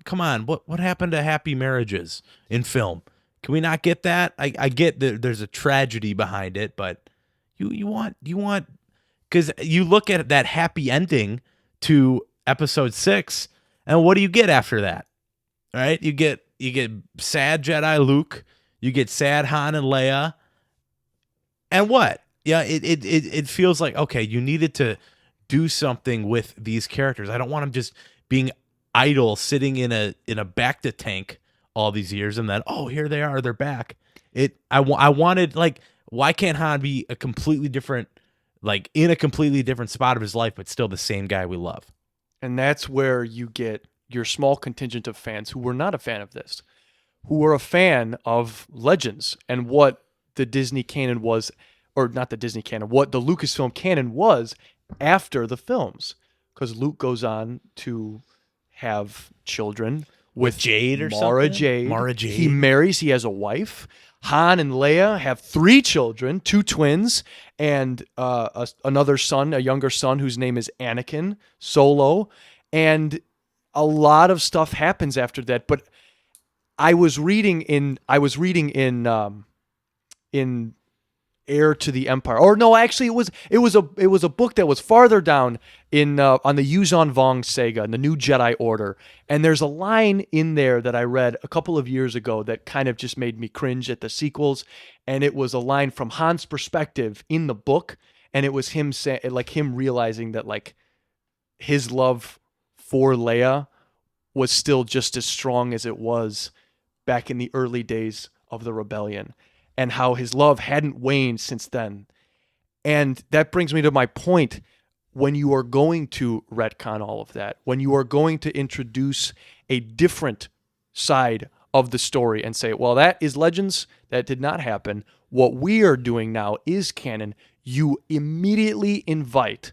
come on, what happened to happy marriages in film? Can we not get that? I get that there's a tragedy behind it, but you want, because you look at that happy ending to episode 6, and what do you get after that? All right, you get sad Jedi Luke, you get sad Han and Leia, and what? Yeah, it feels like, okay, you needed to do something with these characters. I don't want them just being idle sitting in a Bacta tank all these years, and then here they are, they're back. I wanted, like, why can't Han be a completely different, like, in a completely different spot of his life, but still the same guy we love? And that's where you get your small contingent of fans who were not a fan of this, who were a fan of Legends and what the Disney canon was, or not the Disney canon, what the Lucasfilm canon was after the films. Because Luke goes on to have children with Jade or Mara something? Jade. Mara Jade. He marries, he has a wife. Han and Leia have 3 children, 2 twins, and another son, a younger son whose name is Anakin Solo. And a lot of stuff happens after that. But I was reading in Heir to the Empire, or no, actually it was a book that was farther down in on the Yuzhan Vong saga and the New Jedi Order, and there's a line in there that I read a couple of years ago that kind of just made me cringe at the sequels, and it was a line from Han's perspective in the book, and it was him saying, like, him realizing that, like, his love for Leia was still just as strong as it was back in the early days of the rebellion, and how his love hadn't waned since then. And that brings me to my point. When you are going to retcon all of that, when you are going to introduce a different side of the story and say, well, that is Legends, that did not happen, what we are doing now is canon, you immediately invite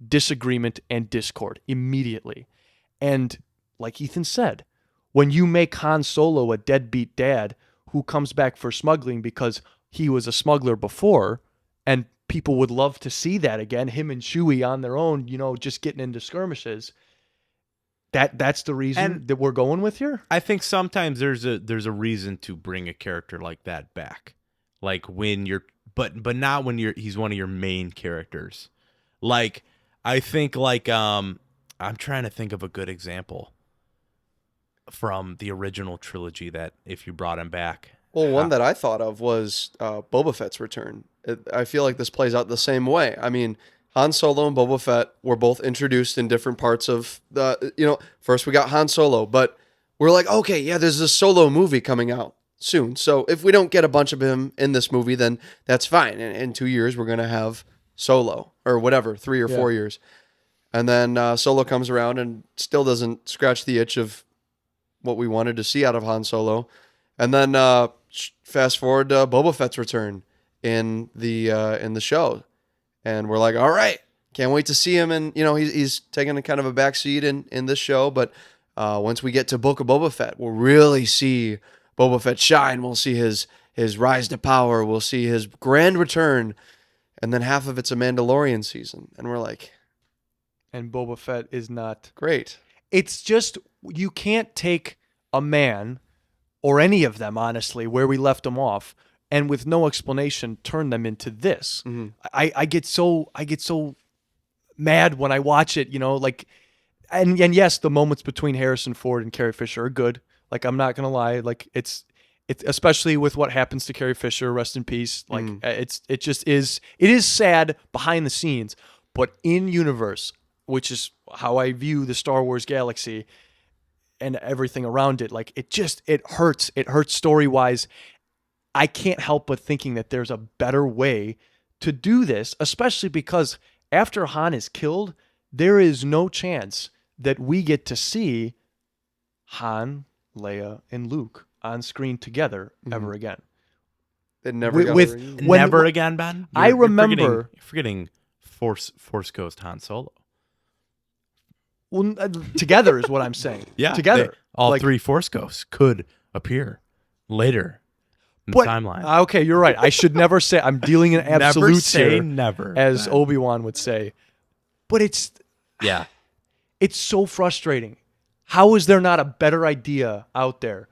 disagreement and discord immediately. And like Ethan said, when you make Han Solo a deadbeat dad who comes back for smuggling because he was a smuggler before, and people would love to see that again, him and Chewie on their own, just getting into skirmishes. That's the reason that we're going with here. I think sometimes there's a reason to bring a character like that back, like when you're, but not when he's one of your main characters. Like, I think, like, I'm trying to think of a good example from the original trilogy that if you brought him back. Well, one that I thought of was Boba Fett's return. I feel like this plays out the same way. I mean, Han Solo and Boba Fett were both introduced in different parts of the, first we got Han Solo, but we're like, okay, yeah, there's this Solo movie coming out soon. So if we don't get a bunch of him in this movie, then that's fine. In 2 years, we're going to have Solo, or whatever, 3 or 4 years. And then Solo comes around and still doesn't scratch the itch of what we wanted to see out of Han Solo. And then fast forward to Boba Fett's return in the show, and we're like, all right, can't wait to see him. And he's taking a kind of a backseat in this show, but once we get to Book of Boba Fett, we'll really see Boba Fett shine. We'll see his rise to power. We'll see his grand return, and then half of it's a Mandalorian season, and we're like, and Boba Fett is not great. It's just, you can't take a man, or any of them, honestly, where we left them off, and with no explanation, turn them into this. Mm-hmm. I get so mad when I watch it, like, and yes, the moments between Harrison Ford and Carrie Fisher are good. Like, I'm not gonna lie, like, it's especially with what happens to Carrie Fisher, rest in peace. Like, it is sad behind the scenes, but in universe, which is how I view the Star Wars galaxy and everything around it, like, it hurts. It hurts story-wise. I can't help but thinking that there's a better way to do this, especially because after Han is killed, there is no chance that we get to see Han, Leia, and Luke on screen together ever again. They never got a reunion. Never again, Ben? I remember... You're forgetting Force Ghost Han Solo. Well, together is what I'm saying. Yeah. Together. All 3 Force Ghosts could appear later in the timeline. Okay, you're right. I should never say, I'm dealing in absolutes never say here, never, as Ben. Obi-Wan would say. But it's so frustrating. How is there not a better idea out there?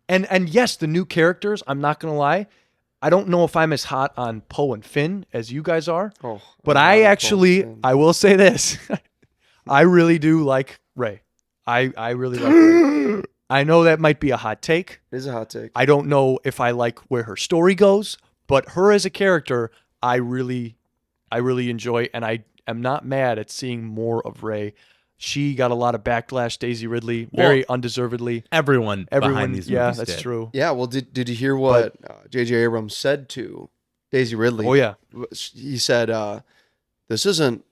And yes, the new characters, I'm not going to lie, I don't know if I'm as hot on Poe and Finn as you guys are, but I will say this. I really do like Rey. I really like Rey. I know that might be a hot take. It is a hot take. I don't know if I like where her story goes, but her as a character, I really enjoy, and I am not mad at seeing more of Rey. She got a lot of backlash. Daisy Ridley, very undeservedly. Everyone behind these yeah, movies that's did. true. Yeah, well, did you hear what J.J. Abrams said to Daisy Ridley? Oh yeah, He said, "This isn't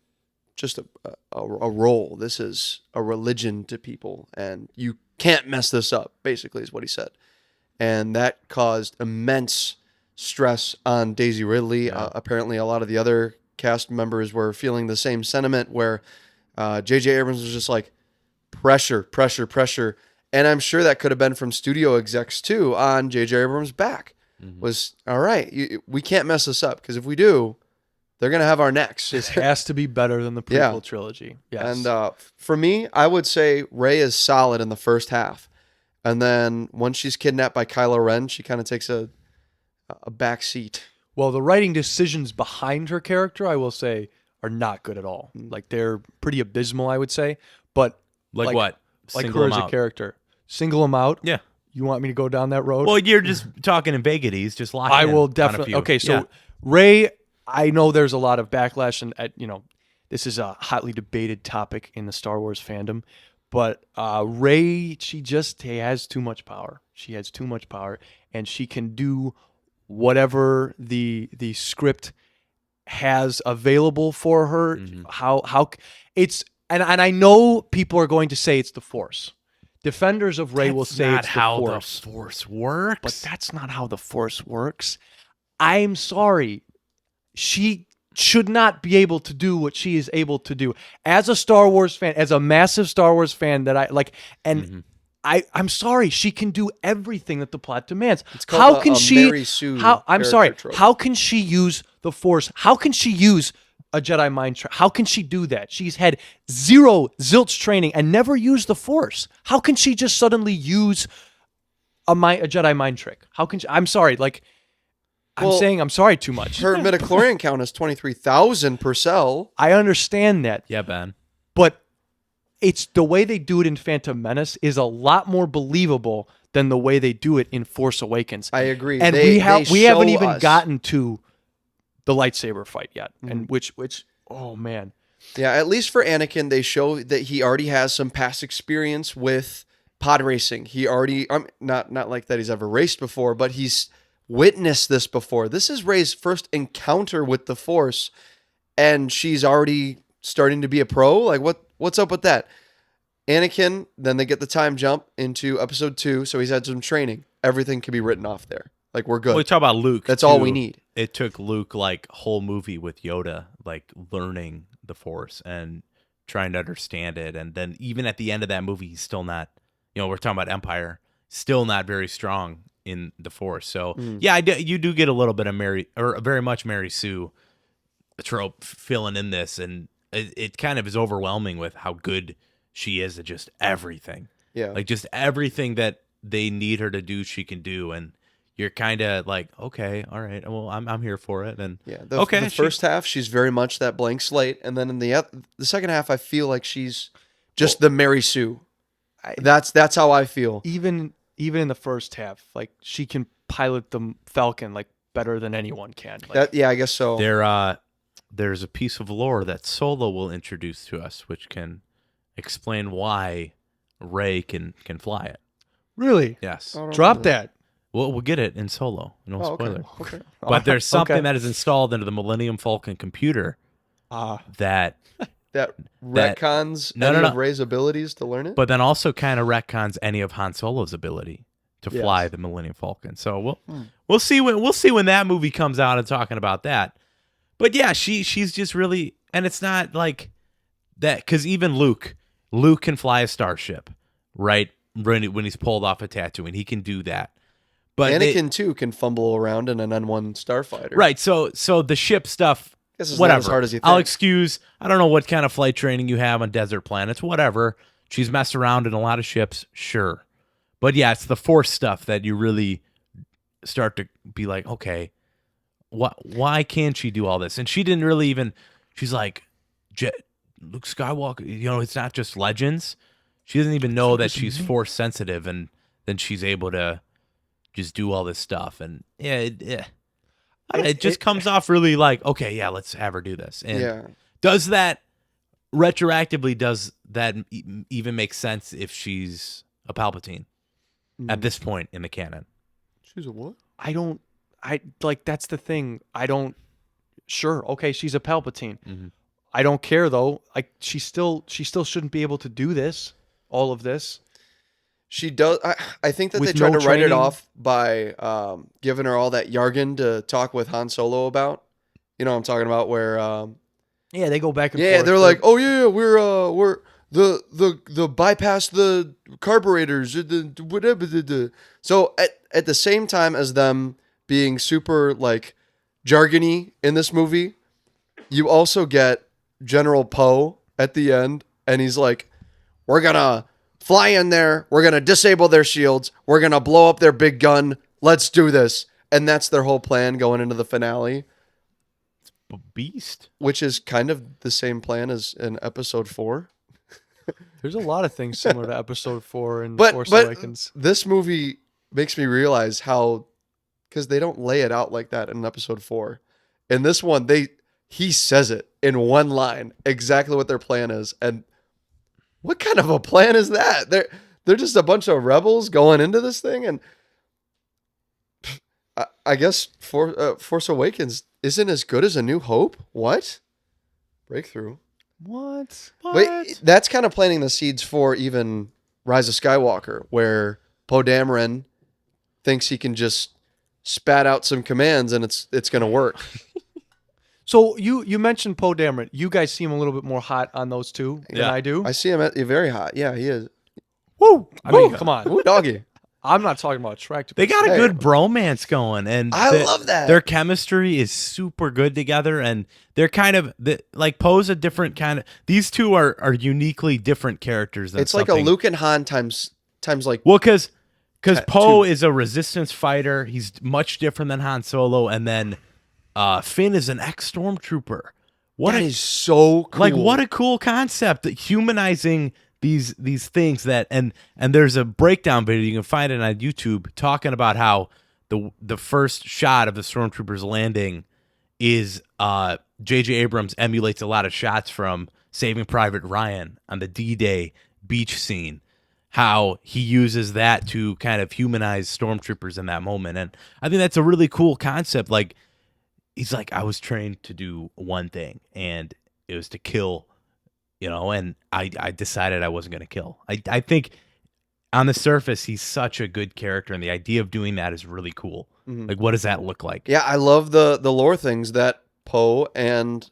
just a role. This is a religion to people, and you can't mess this up." Basically, is what he said, and that caused immense stress on Daisy Ridley. Apparently, a lot of the other cast members were feeling the same sentiment, where J.J. Abrams was just like, pressure, pressure, pressure. And I'm sure that could have been from studio execs too on J.J. Abrams' back. Was, all right, we can't mess this up, because if we do, they're going to have our necks. this has to be better than the prequel trilogy. Yes. And for me, I would say Rey is solid in the first half. And then once she's kidnapped by Kylo Ren, she kind of takes a back seat. Well, the writing decisions behind her character, I will say, are not good at all. Like, they're pretty abysmal, I would say. But Like what? Like Single her them as a out. character. Single them out. Yeah. You want me to go down that road? Well, you're just talking in vaguities. Just lock I in will on a definitely. few. Okay, so Yeah. Rey, I know there's a lot of backlash, and this is a hotly debated topic in the Star Wars fandom. But Rey, she has too much power. She has too much power, and she can do whatever the script has available for her. How it's and I know people are going to say it's the Force. Defenders of Rey will That's say not it's how the Force. the Force works. But that's not how the Force works. I'm sorry. She should not be able to do what she is able to do. As a Star Wars fan, as a massive Star Wars fan that I like, and I'm sorry, she can do everything that the plot demands. called How can a she? Mary Sue I'm sorry. character trope. How can she use the Force? How can she use a Jedi mind trick? How can she do that? She's had zilch training and never used the Force. How can she just suddenly use a Jedi mind trick? How can she? I'm sorry. Like, Well, I'm saying I'm sorry too much. Her midichlorian count is 23,000 per cell. I understand that, Yeah, Ben. but it's the way they do it in Phantom Menace is a lot more believable than the way they do it in Force Awakens. I agree. And They we haven't show even us. gotten to the lightsaber fight yet, and which oh man, Yeah, at least for Anakin, they show that he already has some past experience with pod racing. He already, not like that he's ever raced before, but he's witnessed this before. This is Rey's first encounter with the Force, and she's already starting to be a pro. Like, what's up with that? Anakin, then they get the time jump into episode 2, so he's had some training. Everything can be written off there. Like, we're good. We talk about Luke. That's all too. we need. It took Luke like whole movie with Yoda, like learning the Force and trying to understand it, and then even at the end of that movie, he's still not. We're talking about Empire, still not very strong in the Force. So yeah, you do get a little bit of very much Mary Sue trope filling in this, and it kind of is overwhelming with how good she is at just everything. Yeah. Like just everything that they need her to do, she can do, and you're kind of like, okay, all right, well, I'm here for it. And Yeah, the first half, she's very much that blank slate, and then in the second half, I feel like she's just the Mary Sue. That's how I feel. even in the first half, like she can pilot the Falcon like better than anyone can. Like, Yeah, I guess so. There's a piece of lore that Solo will introduce to us, which can explain why Rey can fly it. really, Yes, drop that. we'll get it in Solo. No Oh, okay. spoiler. Okay. But there's something Okay. that is installed into the Millennium Falcon computer that, That That- retcons No, any no, of no. Rey's abilities to learn it. but then also kind of retcons any of Han Solo's ability to fly the Millennium Falcon. So we'll see when that movie comes out and talking about that. But yeah, she's just really, and it's not like that, because even Luke can fly a starship, right? When he's pulled off a Tatooine, he can do that. But Anakin too can fumble around in an N1 starfighter. right? So the ship stuff, Guess it's not whatever. as hard as you I'll think. excuse. I don't know what kind of flight training you have on desert planets. Whatever. She's messed around in a lot of ships, sure. But yeah, it's the Force stuff that you really start to be like, okay, why can't she do all this? And she didn't really even. She's like, Luke Skywalker. It's not just Legends. She doesn't even know that she's Force sensitive, and then she's able to just do all this stuff. And it just comes off really like, okay, yeah, let's have her do this. And Yeah. does that retroactively, does that even make sense if she's a Palpatine at this point in the canon? She's a what? That's the thing. Sure, okay, she's a Palpatine. Mm-hmm. I don't care though. Like she still shouldn't be able to do this, all of this. She does. I think that With they tried no to write it training? off by giving her all that jargon to talk with Han Solo about. You know what I'm talking about? Where Yeah, they go back and yeah, forth. they're like, oh yeah, we're the bypass the carburetors, whatever. So at the same time as them being super like jargony in this movie, you also get General Poe at the end, and he's like, we're gonna fly in there, we're gonna disable their shields, we're gonna blow up their big gun, let's do this. And that's their whole plan going into the finale, Beast. which is kind of the same plan as in episode 4. There's a lot of things similar to episode 4 in But Force Awakens. this movie makes me realize how, because they don't lay it out like that in episode 4. In this one, he says it in one line exactly what their plan is, and what kind of a plan is that? They're just a bunch of rebels going into this thing, and I guess Force Awakens isn't as good as A New Hope. What? Breakthrough. What? Wait, that's kind of planting the seeds for even Rise of Skywalker, where Poe Dameron thinks he can just spat out some commands and it's going to work. So you mentioned Poe Dameron. You guys seem a little bit more hot on those two than Yeah. I do. I see him very hot. Yeah, he is. Woo! I mean, come on. Ooh, doggy. I'm not talking about attractive. They got a Hey. good bromance going, and I love that. Their chemistry is super good together, and they're kind of like Poe's a different kind of. These two are uniquely different characters. Than It's like a something- Luke and Han times like Well, because Poe two. is a resistance fighter. He's much different than Han Solo, and then Finn is an ex-stormtrooper. What that a, is so cool. like what a cool concept, that humanizing these things that and there's a breakdown video, you can find it on YouTube, talking about how the first shot of the stormtroopers landing is J.J. Abrams emulates a lot of shots from Saving Private Ryan on the D-Day beach scene, how he uses that to kind of humanize stormtroopers in that moment. And I think that's a really cool concept. Like, he's like, I was trained to do one thing, and it was to kill, and I decided I wasn't going to kill. I think on the surface, he's such a good character, and the idea of doing that is really cool. Mhm. Like, what does that look like? Yeah, I love the lore things that Poe and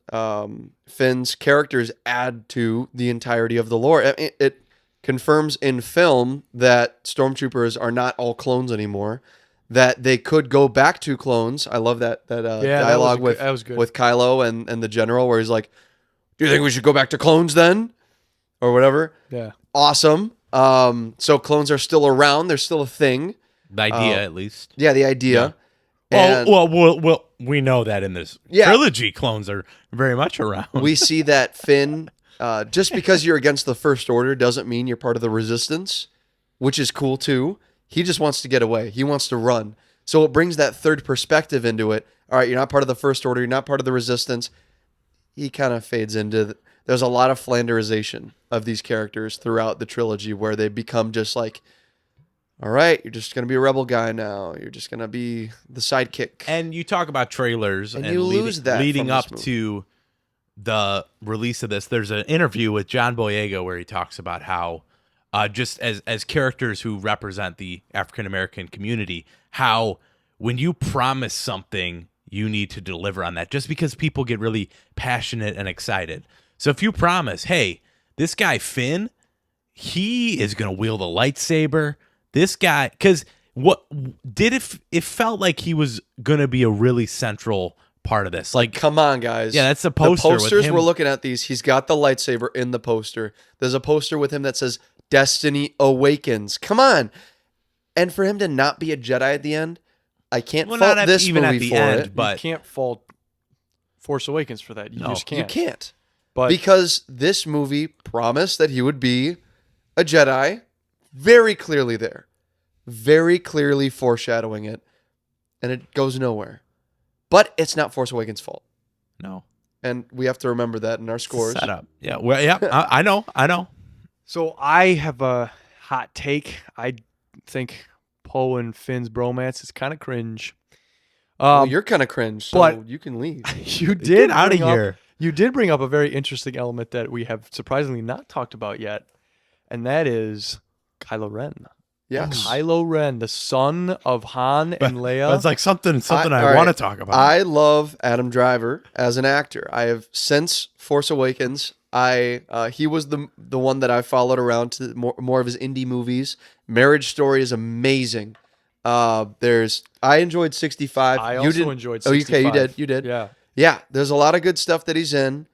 Finn's characters add to the entirety of the lore. It confirms in film that stormtroopers are not all clones anymore, that they could go back to clones. I love that dialogue that was good. with Kylo and the general, where he's like, do you think we should go back to clones then? Or whatever. Yeah. Awesome. So clones are still around. They're still a thing. The idea, at least. Yeah, the idea. Yeah. And Well, we know that in this trilogy, clones are very much around. we see that Finn, just because you're against the First Order doesn't mean you're part of the Resistance, which is cool too. He just wants to get away. He wants to run. So it brings that third perspective into it. All right, you're not part of the First Order. You're not part of the Resistance. He kind of fades into... There's a lot of Flanderization of these characters throughout the trilogy, where they become just like, all right, you're just going to be a rebel guy now. You're just going to be the sidekick. And you talk about trailers, And you lose that leading from this up movie. to the release of this. There's an interview with John Boyega where he talks about how, just as characters who represent the African American community, how when you promise something, you need to deliver on that. Just because people get really passionate and excited. So if you promise, hey, this guy Finn, he is going to wield a lightsaber. This guy, because what did it felt like he was going to be a really central part of this. Like, Come on, guys. Yeah, that's the poster The with posters him. we're looking at these. He's got the lightsaber in the poster. There's a poster with him that says Destiny Awakens. Come on. And for him to not be a Jedi at the end, I can't well, fault not this even movie at the for end, it. but You can't fault Force Awakens for that. You No. just can't. You can't. But Because this movie promised that he would be a Jedi, very clearly there. Very clearly foreshadowing it. And it goes nowhere. But it's not Force Awakens' fault. no. and we have to remember that in our scores. Set up. Yeah. Well, yeah. I know. So I have a hot take. I think Poe and Finn's bromance is kind of cringe. Well, you're kind of cringe, so but- you can leave. You did Get out of bring up- here. You did bring up a very interesting element that we have surprisingly not talked about yet, and that is Kylo Ren. Yes. Kylo Ren, the son of Han and Leia. But it's like something I all right. want to talk about. I love Adam Driver as an actor. I have since Force Awakens. He was the one that I followed around to more of his indie movies. Marriage Story is amazing. I enjoyed 65. I You also did- enjoyed Oh, 65. okay, you did. Yeah. Yeah, there's a lot of good stuff that he's in.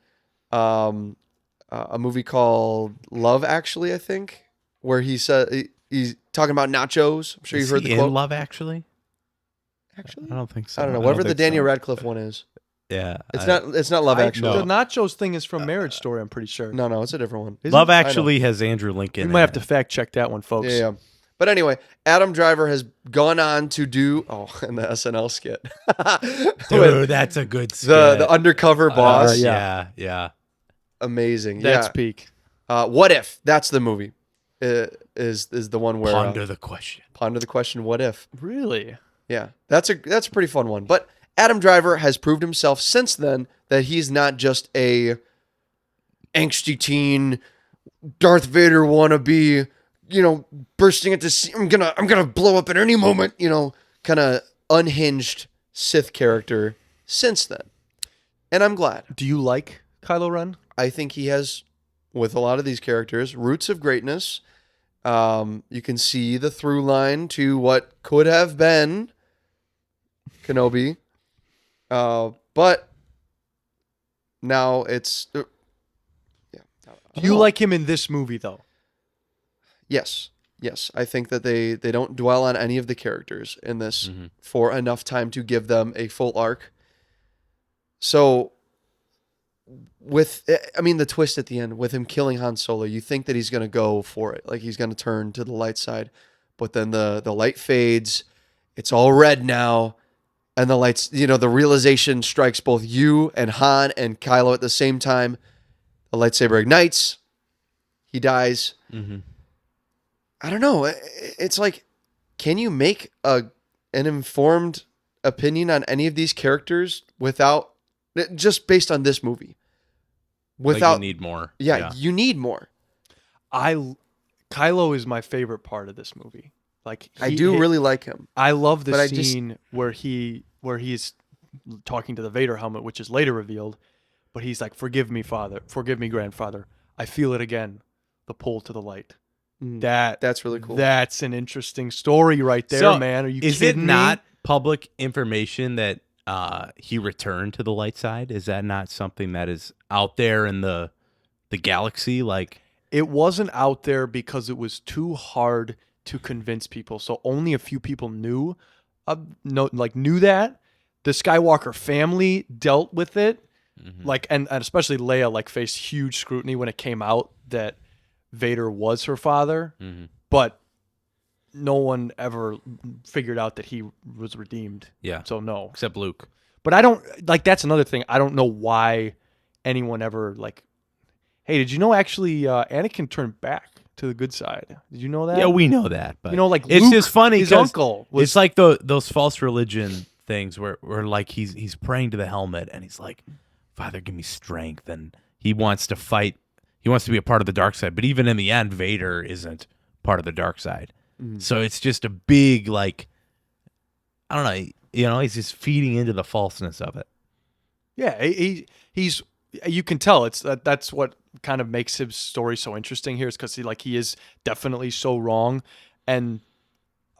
A movie called Love Actually, I think, where he's talking about nachos. I'm sure Is you've heard he the in quote. Love Actually? Actually, I don't think so. I don't know. Whatever the think Daniel so. Radcliffe one is. Yeah. It's not Love Actually. The nachos thing is from Marriage Story, I'm pretty sure. No, it's a different one. Is Love it? Actually has Andrew Lincoln. We in might have it. to fact check that one, folks. Yeah. But anyway, Adam Driver has gone on to do in the SNL skit. Dude, that's a good skit. the undercover boss. Yeah. Amazing. That's yeah. peak. What if? That's the movie. Is the one where Ponder the question. ponder the question. What if? Really? Yeah, that's a pretty fun one. But Adam Driver has proved himself since then that he's not just a angsty teen, Darth Vader wannabe, bursting at the seam. I'm gonna blow up at any moment, kind of unhinged Sith character since then. And I'm glad. Do you like Kylo Ren? I think he has, with a lot of these characters, roots of greatness. You can see the through line to what could have been Kenobi. But now it's... Do you like him in this movie, though? Yes. I think that they don't dwell on any of the characters in this for enough time to give them a full arc. So... the twist at the end with him killing Han Solo, you think that he's going to go for it. Like he's going to turn to the light side, but then the light fades. It's all red now. And the lights, the realization strikes both you and Han and Kylo at the same time. The lightsaber ignites. He dies. Mm-hmm. I don't know. It's like, can you make an informed opinion on any of these characters without, just based on this movie? Without, you need more. yeah, you need more. Kylo is my favorite part of this movie. Like I do really like him. I love the but I just- scene where he's talking to the Vader helmet, which is later revealed, but he's like, "Forgive me, Father. Forgive me, Grandfather. I feel it again. The pull to the light." That's really cool. That's an interesting story right there, So, man. Are you Is it kidding me? not public information that he returned to the light side? Is that not something that is out there in the galaxy? Like, It wasn't out there because it was too hard to convince people. So only a few people knew that. The Skywalker family dealt with it. Like, and especially Leia, faced huge scrutiny when it came out that Vader was her father. But no one ever figured out that he was redeemed. yeah, So no. except Luke. But I don't, that's another thing. I don't know why anyone ever, hey, did you know actually Anakin turned back to the good side? Did you know that? Yeah, we know that, but it's it's just funny. His 'cause uncle was. It's like those false religion things where like he's praying to the helmet and he's like, "Father, give me strength," and he wants to fight. He wants to be a part of the dark side, but even in the end, Vader isn't part of the dark side. So it's just a big I don't know. He's just feeding into the falseness of it. Yeah, he's. You can tell that's what kind of makes his story so interesting here, is because he is definitely so wrong, and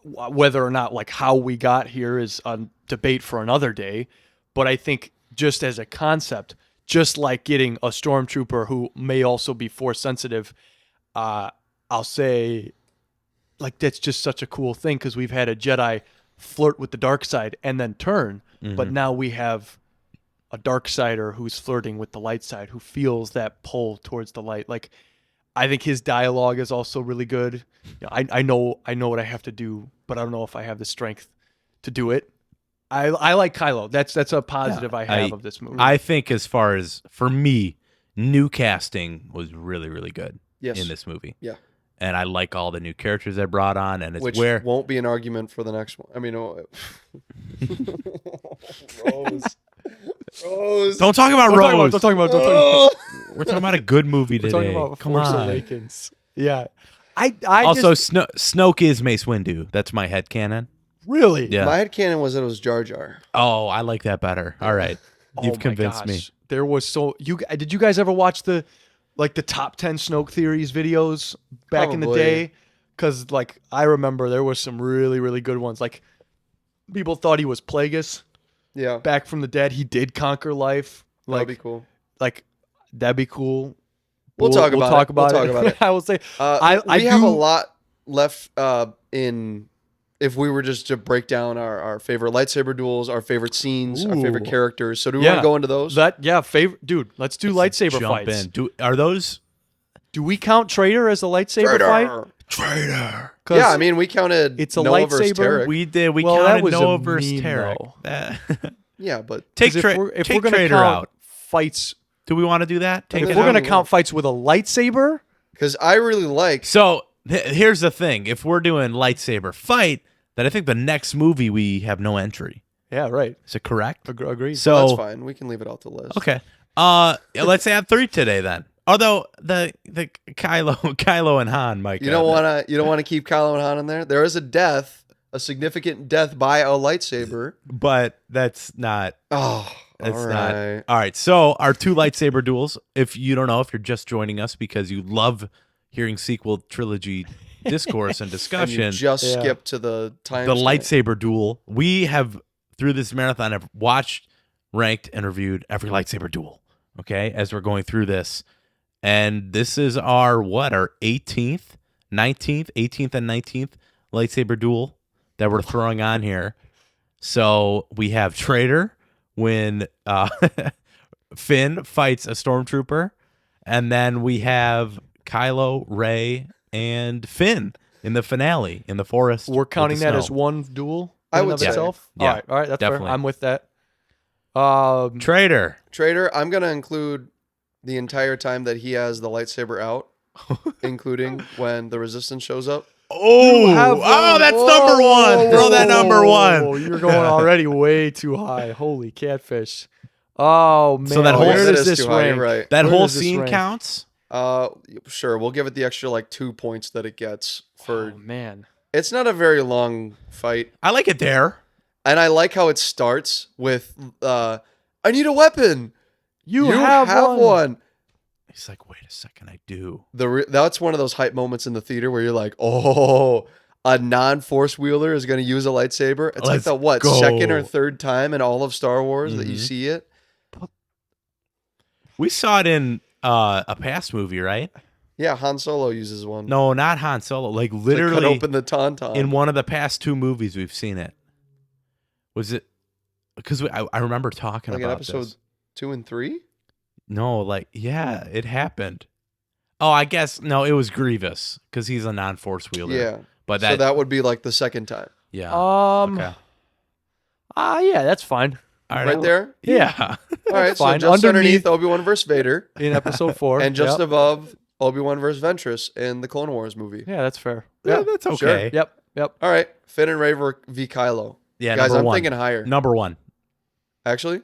whether or not how we got here is a debate for another day. But I think just as a concept, just like getting a stormtrooper who may also be force sensitive, I'll say that's just such a cool thing, because we've had a Jedi flirt with the dark side and then turn, but now we have a dark sider who's flirting with the light side, who feels that pull towards the light. I think his dialogue is also really good. I know what I have to do, but I don't know if I have the strength to do it. I like Kylo. That's a positive I have of this movie. I think as far as for me, new casting was really, really good Yes. in this movie. Yeah. And I like all the new characters they brought on, and it's Which where won't be an argument for the next one. I mean, Rose. don't talk about Don't talk Rose. about. Don't talk about. Don't talk about. We're talking about a good movie We're today. talking about Come Force on. Awakens. Yeah. I Also, just, Snoke is Mace Windu. That's my headcanon. really. Yeah. My headcanon was that it was Jar Jar. Oh, I like that better. All right. Oh You've my convinced me. gosh. There was did you guys ever watch the top 10 Snoke theories videos back in the Probably. day? Because like I remember there was some really, really good ones. Like people thought he was Plagueis Yeah. back from the dead. He did conquer life. That'd Like be cool. like that'd be cool. We'll talk about it. We'll talk about it. I will say I I have do- a lot left in if we were just to break down our favorite lightsaber duels, our favorite scenes, our favorite Ooh. characters. So do we Yeah. want to go into those? favorite dude. Let's do lightsaber Jump fights. in. Are those Do we count Traitor as a lightsaber fight? traitor? 'Cause Yeah, I mean we counted it's a Noah versus lightsaber. Tarek. We did. We Well, that counted was a Noah versus meme, Tarek. though. That- Yeah, but take 'cause take we're gonna traitor count out. fights, Do we want to do that? Take if it we're out? gonna count fights with a lightsaber, because I really like So here's the thing: if we're doing lightsaber fight, then I think the next movie we have no entry. yeah, right. Is it correct? Agreed. So that's fine. We can leave it off the list. okay. Let's add 3 today then. Although the Kylo and Han, Mike. You don't wanna keep Kylo and Han in there. There is a significant death by a lightsaber. but that's not. Oh, It's all not. right. All right. So our 2 lightsaber duels. If you don't know, if you're just joining us because you love hearing sequel trilogy discourse and And you discussion, just Yeah. skip to the time. the lightsaber duel. We have through this marathon have watched, ranked, and reviewed every lightsaber duel. Okay, as we're going through this, and this is our 18th, 19th, 18th, and 19th lightsaber duel that we're throwing on here. So we have Traitor when Finn fights a stormtrooper, and then we have Kylo, Rey, and Finn in the finale in the forest. We're with counting the that snow. as one duel. I in and would of say. itself. Yeah. All right, that's Definitely. fair. I'm with that. Traitor. Trader, I'm gonna include the entire time that he has the lightsaber out, including when the resistance shows up. Oh, have that's one. number one. Throw that number Whoa, one. You're going already way too high. Holy catfish. Oh man. So that whole- where that does is this too high, rank? you're right. That Where whole does this scene rank? counts. Sure, we'll give it the extra like 2 points that it gets for. Oh man. It's not a very long fight, I like it there. and I like how it starts with I need a weapon. You, You have, one. He's like, wait a second, I do. That's one of those hype moments in the theater where you're like, oh, a non-force wielder is going to use a lightsaber. It's Let's like the go. second or third time in all of Star Wars that you Mhm. see it. We saw it in a past movie, right? Yeah, Han Solo uses one. No, not Han Solo. Like To cut literally open the tauntaun. in one of the past 2 movies we've seen it. Was it? Because I remember talking like in about episode this. 2 and 3. No, like yeah, it happened. Oh, I guess no, it was Grievous because he's a non-force wielder. Yeah, but so that would be like the second time, yeah. Okay. Yeah, that's fine. All right there. Yeah. All right, so Fine. just Underneath- underneath Obi-Wan versus Vader, In episode 4. and just Yep. above Obi-Wan versus Ventress in the Clone Wars movie. Yeah, that's fair. Yeah, that's okay. Sure. Yep. All right, Finn and Rey v Kylo. Yeah, Guys, number I'm one. thinking higher. Number 1. Actually,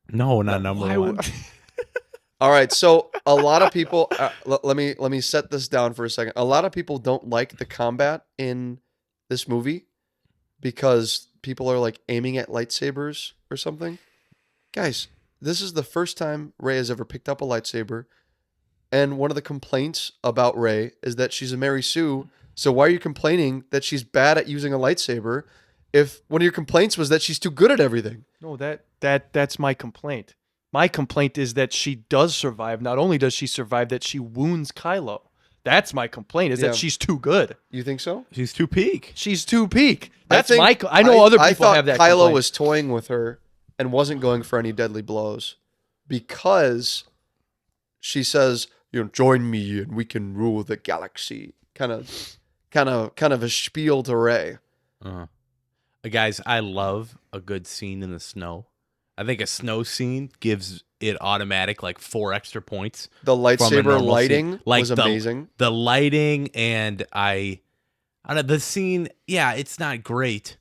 No, not number Why 1. would- all right. So a lot of people. Let me set this down for a second. A lot of people don't like the combat in this movie because people are like aiming at lightsabers or something. Guys, this is the first time Rey has ever picked up a lightsaber, and one of the complaints about Rey is that she's a Mary Sue. So why are you complaining that she's bad at using a lightsaber? If one of your complaints was that she's too good at everything. No, that's my complaint. My complaint is that she does survive. Not only does she survive, that she wounds Kylo. That's my complaint. Is Yeah. that she's too good. You think so? She's too peak. She's too peak. I That's think- I know other I people thought have that. Kylo complaint. was toying with her and wasn't going for any deadly blows because she says, join me and we can rule the galaxy. Kind of a spiel to Rey. Uh-huh. Guys, I love a good scene in the snow. I think a snow scene gives it automatic like 4 extra points. The from a lightsaber normal lighting scene. Like was amazing. The lighting and I don't know, the scene, yeah, it's not great,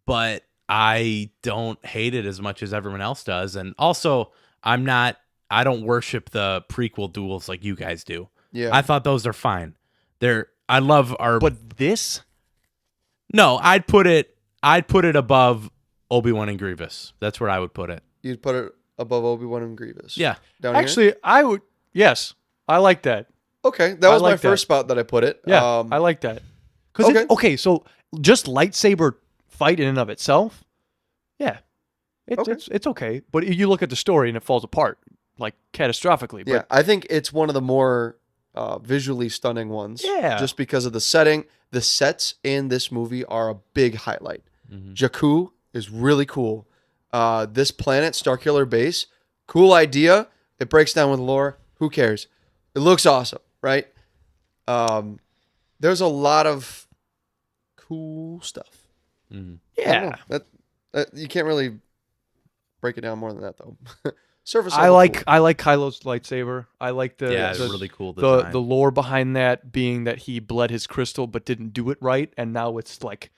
but I don't hate it as much as everyone else does. And also, I don't worship the prequel duels like you guys do. Yeah. I thought those are fine. I love our But this, No, I'd put it above Obi-Wan and Grievous. That's where I would put it. You'd put it above Obi-Wan and Grievous. Yeah. Down here? actually, I would. Yes, I like that. Okay, that was like my first that. spot that I put it. Yeah, I like that. Because okay. so just lightsaber fight in and of itself, yeah, Okay. it's okay. But you look at the story and it falls apart like catastrophically. Yeah, But I think it's one of the more visually stunning ones. Yeah. Just because of the setting. The sets in this movie are a big highlight. Mm-hmm. Jakku is really cool. This planet, Starkiller Base, cool idea. It breaks down with lore. Who cares? It looks awesome, right? There's a lot of cool stuff. Mm-hmm. I don't yeah, know. That you can't really break it down more than that, though. Surface I level like cool. I like Kylo's lightsaber. I like the Yeah, it's the, really cool the design. the lore behind that being that he bled his crystal but didn't do it right, and now it's like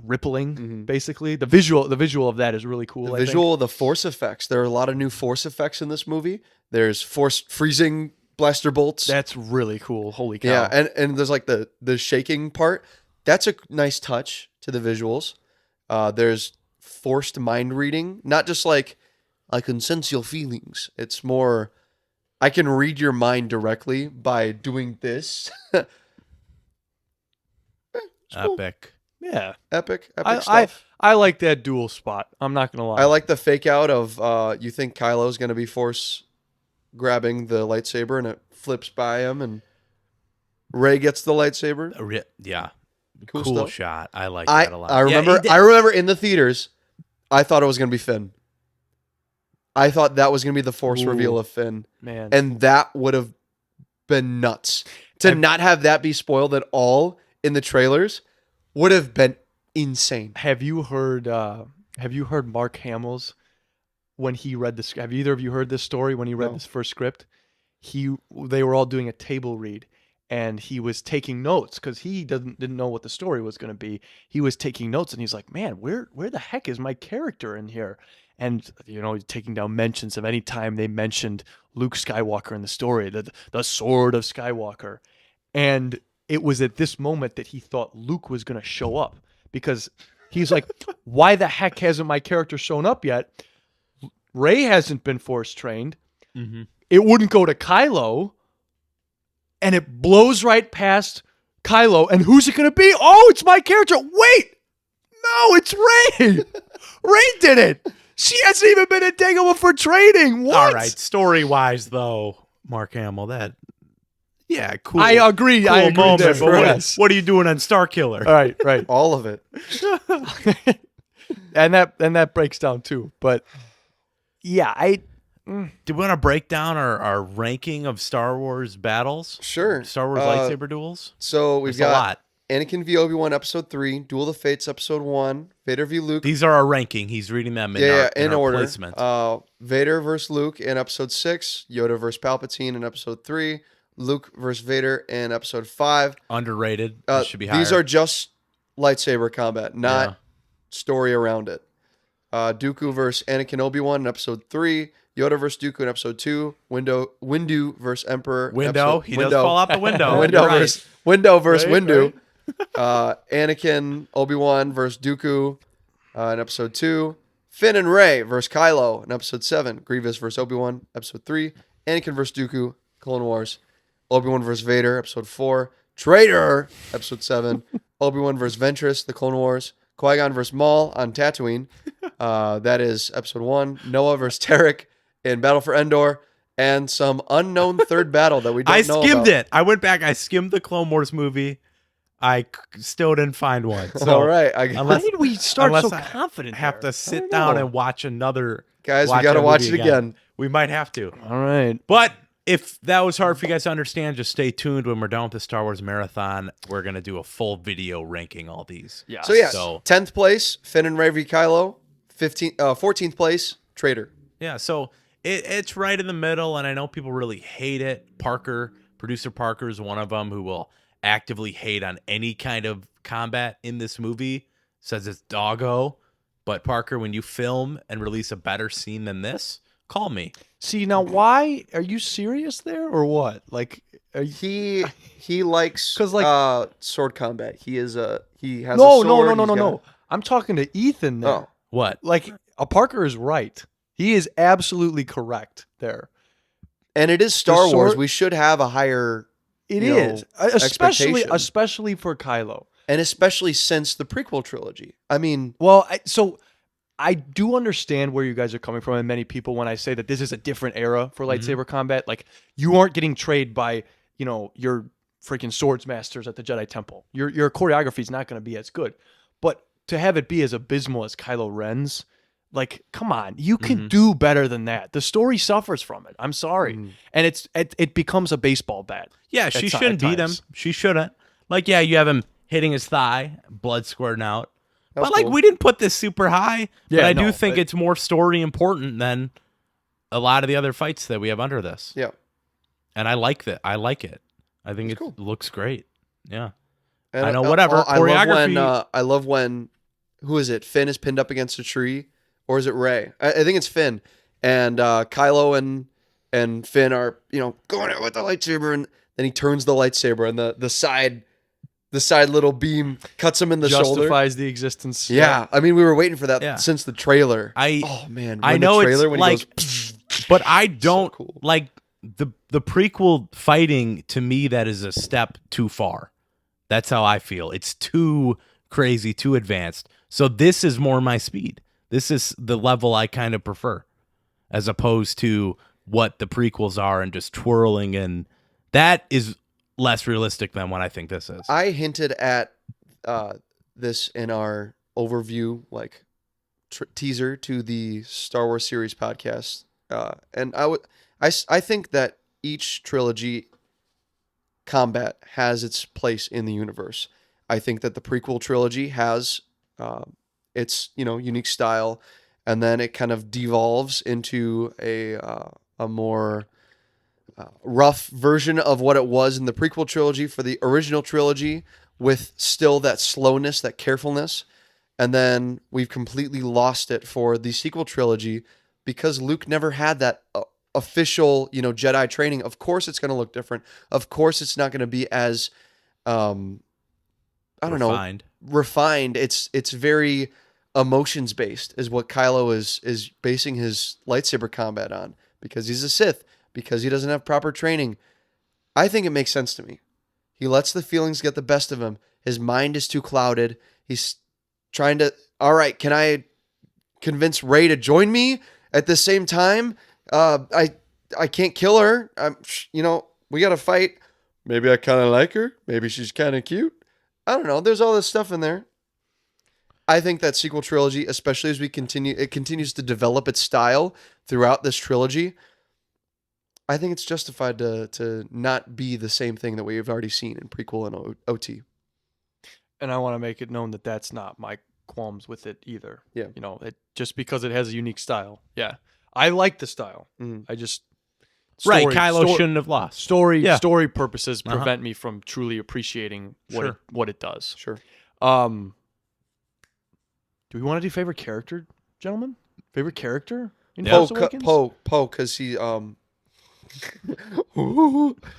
rippling Mhm. basically. The visual of that is really cool. The I think. visual, the force effects. There are a lot of new force effects in this movie. There's force freezing blaster bolts. That's really cool. Holy cow! Yeah, and there's like the shaking part. That's a nice touch to the visuals. There's forced mind reading, not just like I can sense your feelings. It's more I can read your mind directly by doing this. Cool. Epic. yeah. Epic I stuff. I like that dual spot. I'm not gonna lie. I like the fake out of you think Kylo's gonna be force grabbing the lightsaber and it flips by him and Rey gets the lightsaber. Yeah. Cool Cool stuff. shot. I like I that a lot. I remember I remember in the theaters, I thought it was gonna be Finn. I thought that was gonna be the force Ooh. reveal of Finn, Man. and that would have been nuts. To not have that be spoiled at all in the trailers would have been insane. Have you heard Mark Hamill's when he read this? Have either of you heard this story when he read No. this first script? They were all doing a table read, and he was taking notes because he didn't know what the story was going to be. He was taking notes, and he's like, "Man, where the heck is my character in here?" And he's taking down mentions of any time they mentioned Luke Skywalker in the story, the sword of Skywalker, and it was at this moment that he thought Luke was going to show up because he's like, "Why the heck hasn't my character shown up yet? Rey hasn't been force trained. Mm-hmm. It wouldn't go to Kylo, and it blows right past Kylo. And who's it going to be? Oh, it's my character. Wait, no, it's Rey. Rey did it. She hasn't even been in Dagobah for training. What? All right. Story-wise, though, Mark Hamill, yeah, cool. I agree. Cool I agree moment, there. but Yes. what are you doing on Starkiller? All right, right. All of it. and that breaks down too. But yeah, Do we want to break down our ranking of Star Wars battles? Sure. Star Wars lightsaber duels? So we've There's a got lot. Anakin v Obi-Wan Episode 3, Duel of the Fates Episode 1, Vader v Luke. These are our ranking. He's reading them in, in our order. placement. Vader versus Luke in Episode 6, Yoda versus Palpatine in Episode 3, Luke versus Vader in Episode 5. Underrated. This should be higher. These are just lightsaber combat, not Yeah. story around it. Dooku versus Anakin Obi-Wan in Episode 3, Yoda versus Dooku in Episode 2, Windu versus Emperor. Window. He does fall out the window. Window You're right. versus Right, Windu. Anakin, Obi-Wan versus Dooku in Episode 2. Finn and Rey versus Kylo in Episode 7. Grievous versus Obi-Wan, Episode 3. Anakin versus Dooku, Clone Wars. Obi-Wan versus Vader, Episode 4. Traitor, Episode 7. Obi-Wan versus Ventress, The Clone Wars. Qui-Gon versus Maul on Tatooine. That is Episode 1. Noah versus Tarek in Battle for Endor. And some unknown third battle that we don't know I skimmed about. it. I went back. I skimmed the Clone Wars movie. I still didn't find one. So All right. why did we start so unless I confident? have there? to sit down and watch another. Guys, we got to that watch movie it again. We might have to. All right. But if that was hard for you guys to understand, just stay tuned. When we're done with the Star Wars marathon, we're gonna do a full video ranking all these. Yeah. So, yeah, So 10th place, Finn and Rey v. Kylo. 14th place, Traitor. yeah, so it's right in the middle, and I know people really hate it. Producer Parker is one of them who will actively hate on any kind of combat in this movie. Says it's doggo. But Parker, when you film and release a better scene than this, call me. See, now why are you serious there or what? Like, are you, He likes 'Cause, like- sword combat. He has a no, sword. no. I'm talking to Ethan there. Oh. What? Like, Parker is right. He is absolutely correct there. And it is Star The Wars. sword- We should have a higher, It you is, know, expectation. especially for Kylo. and especially since the prequel trilogy. I mean, Well, I do understand where you guys are coming from, and many people when I say that this is a different era for lightsaber combat. Like, you aren't getting trained by your freaking swords masters at the Jedi Temple. Your choreography is not going to be as good, but to have it be as abysmal as Kylo Ren's, like, come on, you can do better than that. The story suffers from it. I'm sorry, and it becomes a baseball bat. Yeah, at she ti- shouldn't at beat him. times. She shouldn't. Like, yeah, you have him hitting his thigh, blood squirting out. That's But, like, cool. we didn't put this super high. Yeah, but I no, do think but- it's more story important than a lot of the other fights that we have under this. yeah. And I like that. I like it. I think it cool. looks great. Yeah. And, I know, whatever. I love when Choreography- I love when who is it? Finn is pinned up against a tree, or is it Rey? I think it's Finn, and Kylo and Finn are going out with the lightsaber, and then he turns the lightsaber, and the side little beam cuts him in the shoulder. Justifies the existence. Yeah, I mean we were waiting for that Yeah. since the trailer. I oh man, I when know the trailer, it's when like, he goes, but I don't cool. like the prequel fighting. To me, that is a step too far. That's how I feel. It's too crazy, too advanced. So this is more my speed. This is the level I kind of prefer, as opposed to what the prequels are and just twirling, and that is less realistic than what I think this is. I hinted at this in our overview, like teaser to the Star Wars series podcast, and I think that each trilogy combat has its place in the universe. I think that the prequel trilogy has its unique style, and then it kind of devolves into a more rough version of what it was in the prequel trilogy for the original trilogy, with still that slowness, that carefulness. And then we've completely lost it for the sequel trilogy because Luke never had that official, Jedi training. Of course it's going to look different. Of course it's not going to be as, Refined. refined. It's very emotions based is what Kylo is basing his lightsaber combat on, because he's a Sith, because he doesn't have proper training. I think it makes sense to me. He lets the feelings get the best of him. His mind is too clouded. He's trying to, all right, can I convince Rey to join me at the same time? I can't kill her. We got to fight. Maybe I kind of like her. Maybe she's kind of cute. I don't know. There's all this stuff in there. I think that sequel trilogy, especially as it continues to develop its style throughout this trilogy, I think it's justified to not be the same thing that we've already seen in prequel and OT. And I want to make it known that that's not my qualms with it either. Yeah. Just because it has a unique style. Yeah. I like the style. Mhm. I just Right, Kylo shouldn't have lost. Yeah. Story purposes Uh-huh. prevent me from truly appreciating Sure. what it does. Sure. Do we want to do favorite character, gentlemen? Favorite character in Yeah. Force Awakens? Poe, because he no,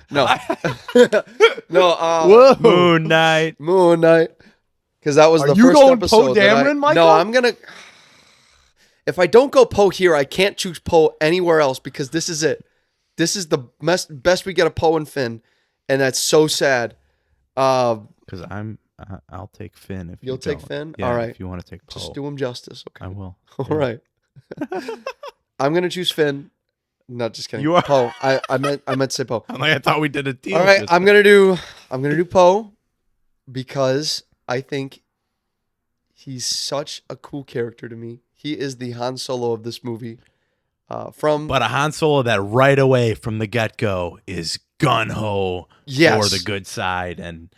no, Whoa. Moon Knight. Moon Knight, because that was Are the you first going episode. Poe that Dameron, Micah? No, I'm gonna. If I don't go Poe here, I can't choose Poe anywhere else, because this is it. This is the best we get of Poe and Finn, and that's so sad. Because I'll take Finn if You'll you take don't. Finn? Yeah, All right. if you want to take Poe. Just do him justice, okay? I will. All right. I'm gonna choose Finn. Not just kidding. You are- Poe. I meant to say Poe. I'm like, I thought we did a deal. All right, just I'm gonna do Poe, because I think he's such a cool character to me. He is the Han Solo of this movie. But a Han Solo that right away from the get-go is gun-ho Yes. for the good side. And,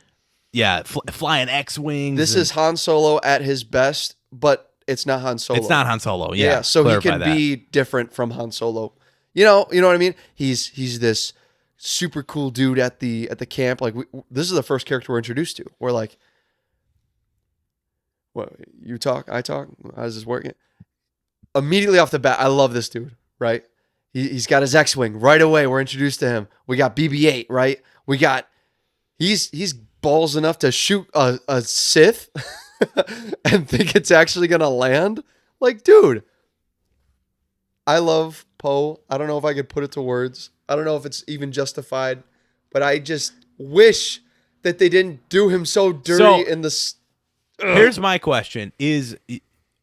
yeah, flying X-Wings. This is Han Solo at his best, but it's not Han Solo. It's not Han Solo, yeah. So he clarify can that. be different from Han Solo. You know what I mean? He's this super cool dude at the camp. Like this is the first character we're introduced to. We're like, what? You talk, I talk. How's this working? Immediately off the bat, I love this dude. Right? He's got his X-wing right away. We're introduced to him. We got BB-8. Right? We got he's balls enough to shoot a Sith and think it's actually gonna land. Like, dude, I love Poe. I don't know if I could put it to words. I don't know if it's even justified, but I just wish that they didn't do him so dirty in the. Here's my question: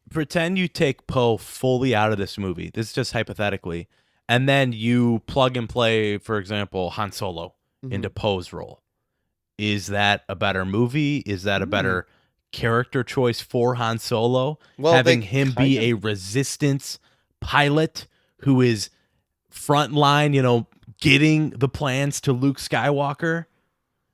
pretend you take Poe fully out of this movie. This is just hypothetically, and then you plug and play, for example, Han Solo into Poe's role. Is that a better movie? Is that a better character choice for Han Solo? Well, having they him be a resistance pilot who is frontline, getting the plans to Luke Skywalker.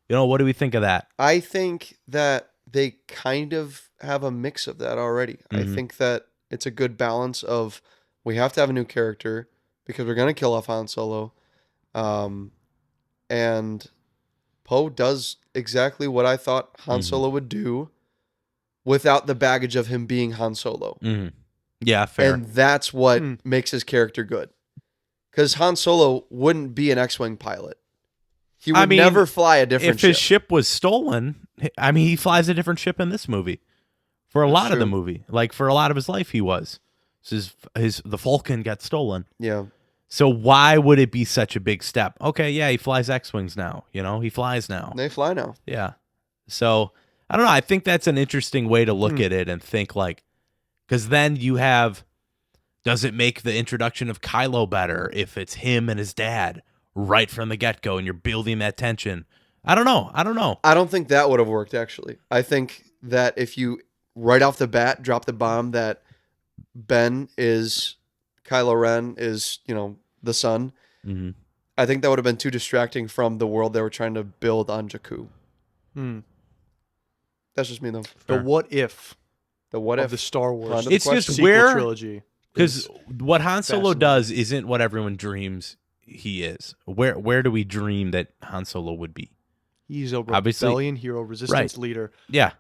What do we think of that? I think that they kind of have a mix of that already. I think that it's a good balance of we have to have a new character because we're going to kill off Han Solo. And Poe does exactly what I thought Han Solo would do without the baggage of him being Han Solo. Yeah, fair. And that's what makes his character good. Because Han Solo wouldn't be an X-Wing pilot. He would never fly a different ship. If his ship was stolen, he flies a different ship in this movie. For a lot of the movie. Like, for a lot of his life, he was. So the Falcon got stolen. Yeah. So why would it be such a big step? Okay, yeah, he flies X-Wings now. He flies now. They fly now. Yeah. So, I don't know. I think that's an interesting way to look at it and think like, because then you have, does it make the introduction of Kylo better if it's him and his dad right from the get-go and you're building that tension? I don't know. I don't think that would have worked, actually. I think that if you, right off the bat, drop the bomb that Kylo Ren is, the son, I think that would have been too distracting from the world they were trying to build on Jakku. That's just me, though. The what if of the Star Wars It's just sequel where trilogy. Because what Han Solo fascinating. does isn't what everyone dreams he is. Where do we dream that Han Solo would be? He's a Obviously- rebellion hero, resistance leader. Yeah,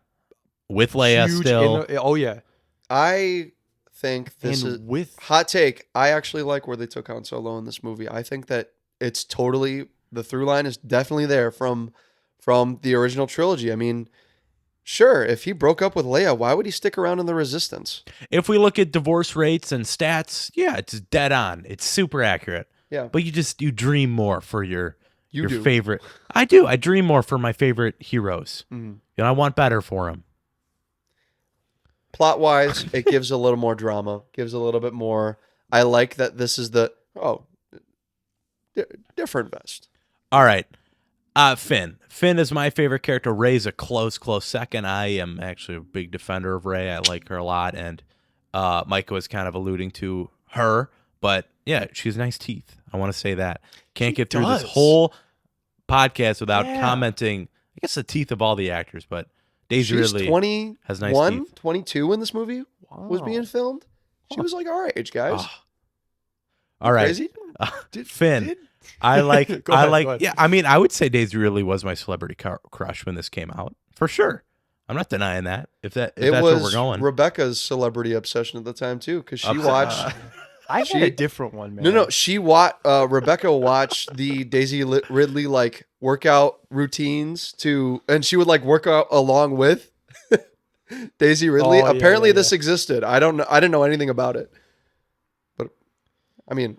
with Leia Huge still. oh yeah, I think this and is with hot take. I actually like where they took Han Solo in this movie. I think that it's totally, the through line is definitely there from the original trilogy. I mean, sure, if he broke up with Leia, why would he stick around in the Resistance? If we look at divorce rates and stats, yeah, it's dead on. It's super accurate. Yeah. But you dream more for your do. favorite. I do. I dream more for my favorite heroes. I want better for them. Plot wise, it gives a little more drama, gives a little bit more. I like that this is different vest. All right. Finn. Finn is my favorite character. Rey's a close second. I am actually a big defender of Rey. I like her a lot. And Micah was kind of alluding to her. But yeah, she has nice teeth. I want to say that. Can't get through this whole podcast without commenting, I guess, the teeth of all the actors. But Daisy She's Ridley has nice teeth. 22 when this movie was being filmed. She was like our age, guys. All right. Crazy? Finn. I like. Go ahead, I like. go ahead. Yeah. I mean, I would say Daisy Ridley was my celebrity crush when this came out, for sure. I'm not denying that. If that's It where was we're going. Rebecca's celebrity obsession at the time too, because she watched. I had a different one, man. No, Rebecca watched the Daisy Ridley like workout routines and she would like work out along with Daisy Ridley. Oh, yeah, Apparently, yeah, this yeah. existed. I don't know. I didn't know anything about it, but I mean,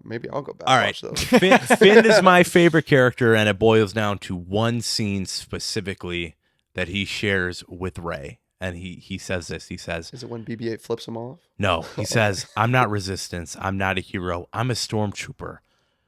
maybe I'll go back. All and right. watch those. Finn is my favorite character, and it boils down to one scene specifically that he shares with Rey. And he says this. He says, Is it when BB-8 flips him off? no, he says, I'm not resistance. I'm not a hero. I'm a stormtrooper.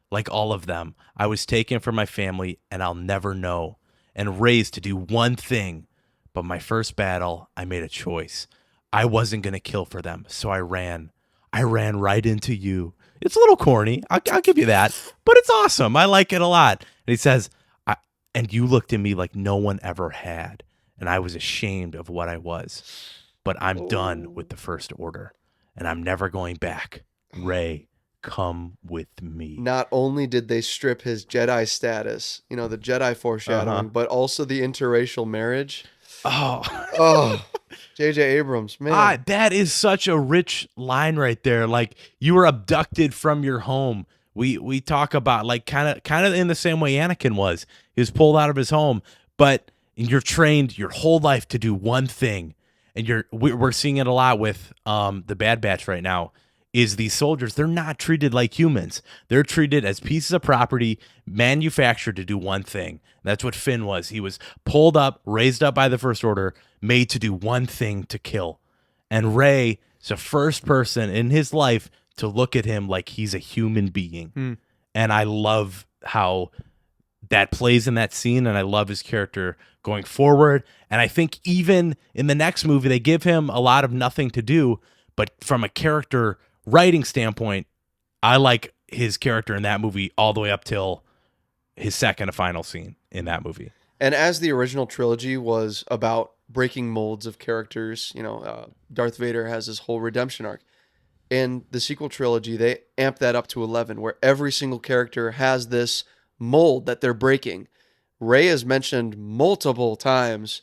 Like all of them. I was taken from my family, and I'll never know. And raised to do one thing. But my first battle, I made a choice. I wasn't going to kill for them, so I ran. I ran right into you. It's a little corny. I'll give you that. But it's awesome. I like it a lot. And he says, and you looked at me like no one ever had. And I was ashamed of what I was. But I'm done with the First Order. And I'm never going back. Rey, come with me. Not only did they strip his Jedi status, you know, the Jedi foreshadowing, but also the interracial marriage. Oh, J.J. Abrams, man. That is such a rich line right there. Like, you were abducted from your home. We talk about, like, kind of in the same way Anakin was. He was pulled out of his home, but you're trained your whole life to do one thing. And we're seeing it a lot with the Bad Batch right now. Is these soldiers, they're not treated like humans. They're treated as pieces of property manufactured to do one thing. That's what Finn was. He was pulled up, raised up by the First Order, made to do one thing, to kill. And Rey is the first person in his life to look at him like he's a human being. And I love how that plays in that scene, and I love his character going forward. And I think even in the next movie, they give him a lot of nothing to do, but from a character writing standpoint, I like his character in that movie all the way up till his second and final scene in that movie. And as the original trilogy was about breaking molds of characters, you know, Darth Vader has his whole redemption arc. In the sequel trilogy, they amp that up to 11, where every single character has this mold that they're breaking. Rey is mentioned multiple times.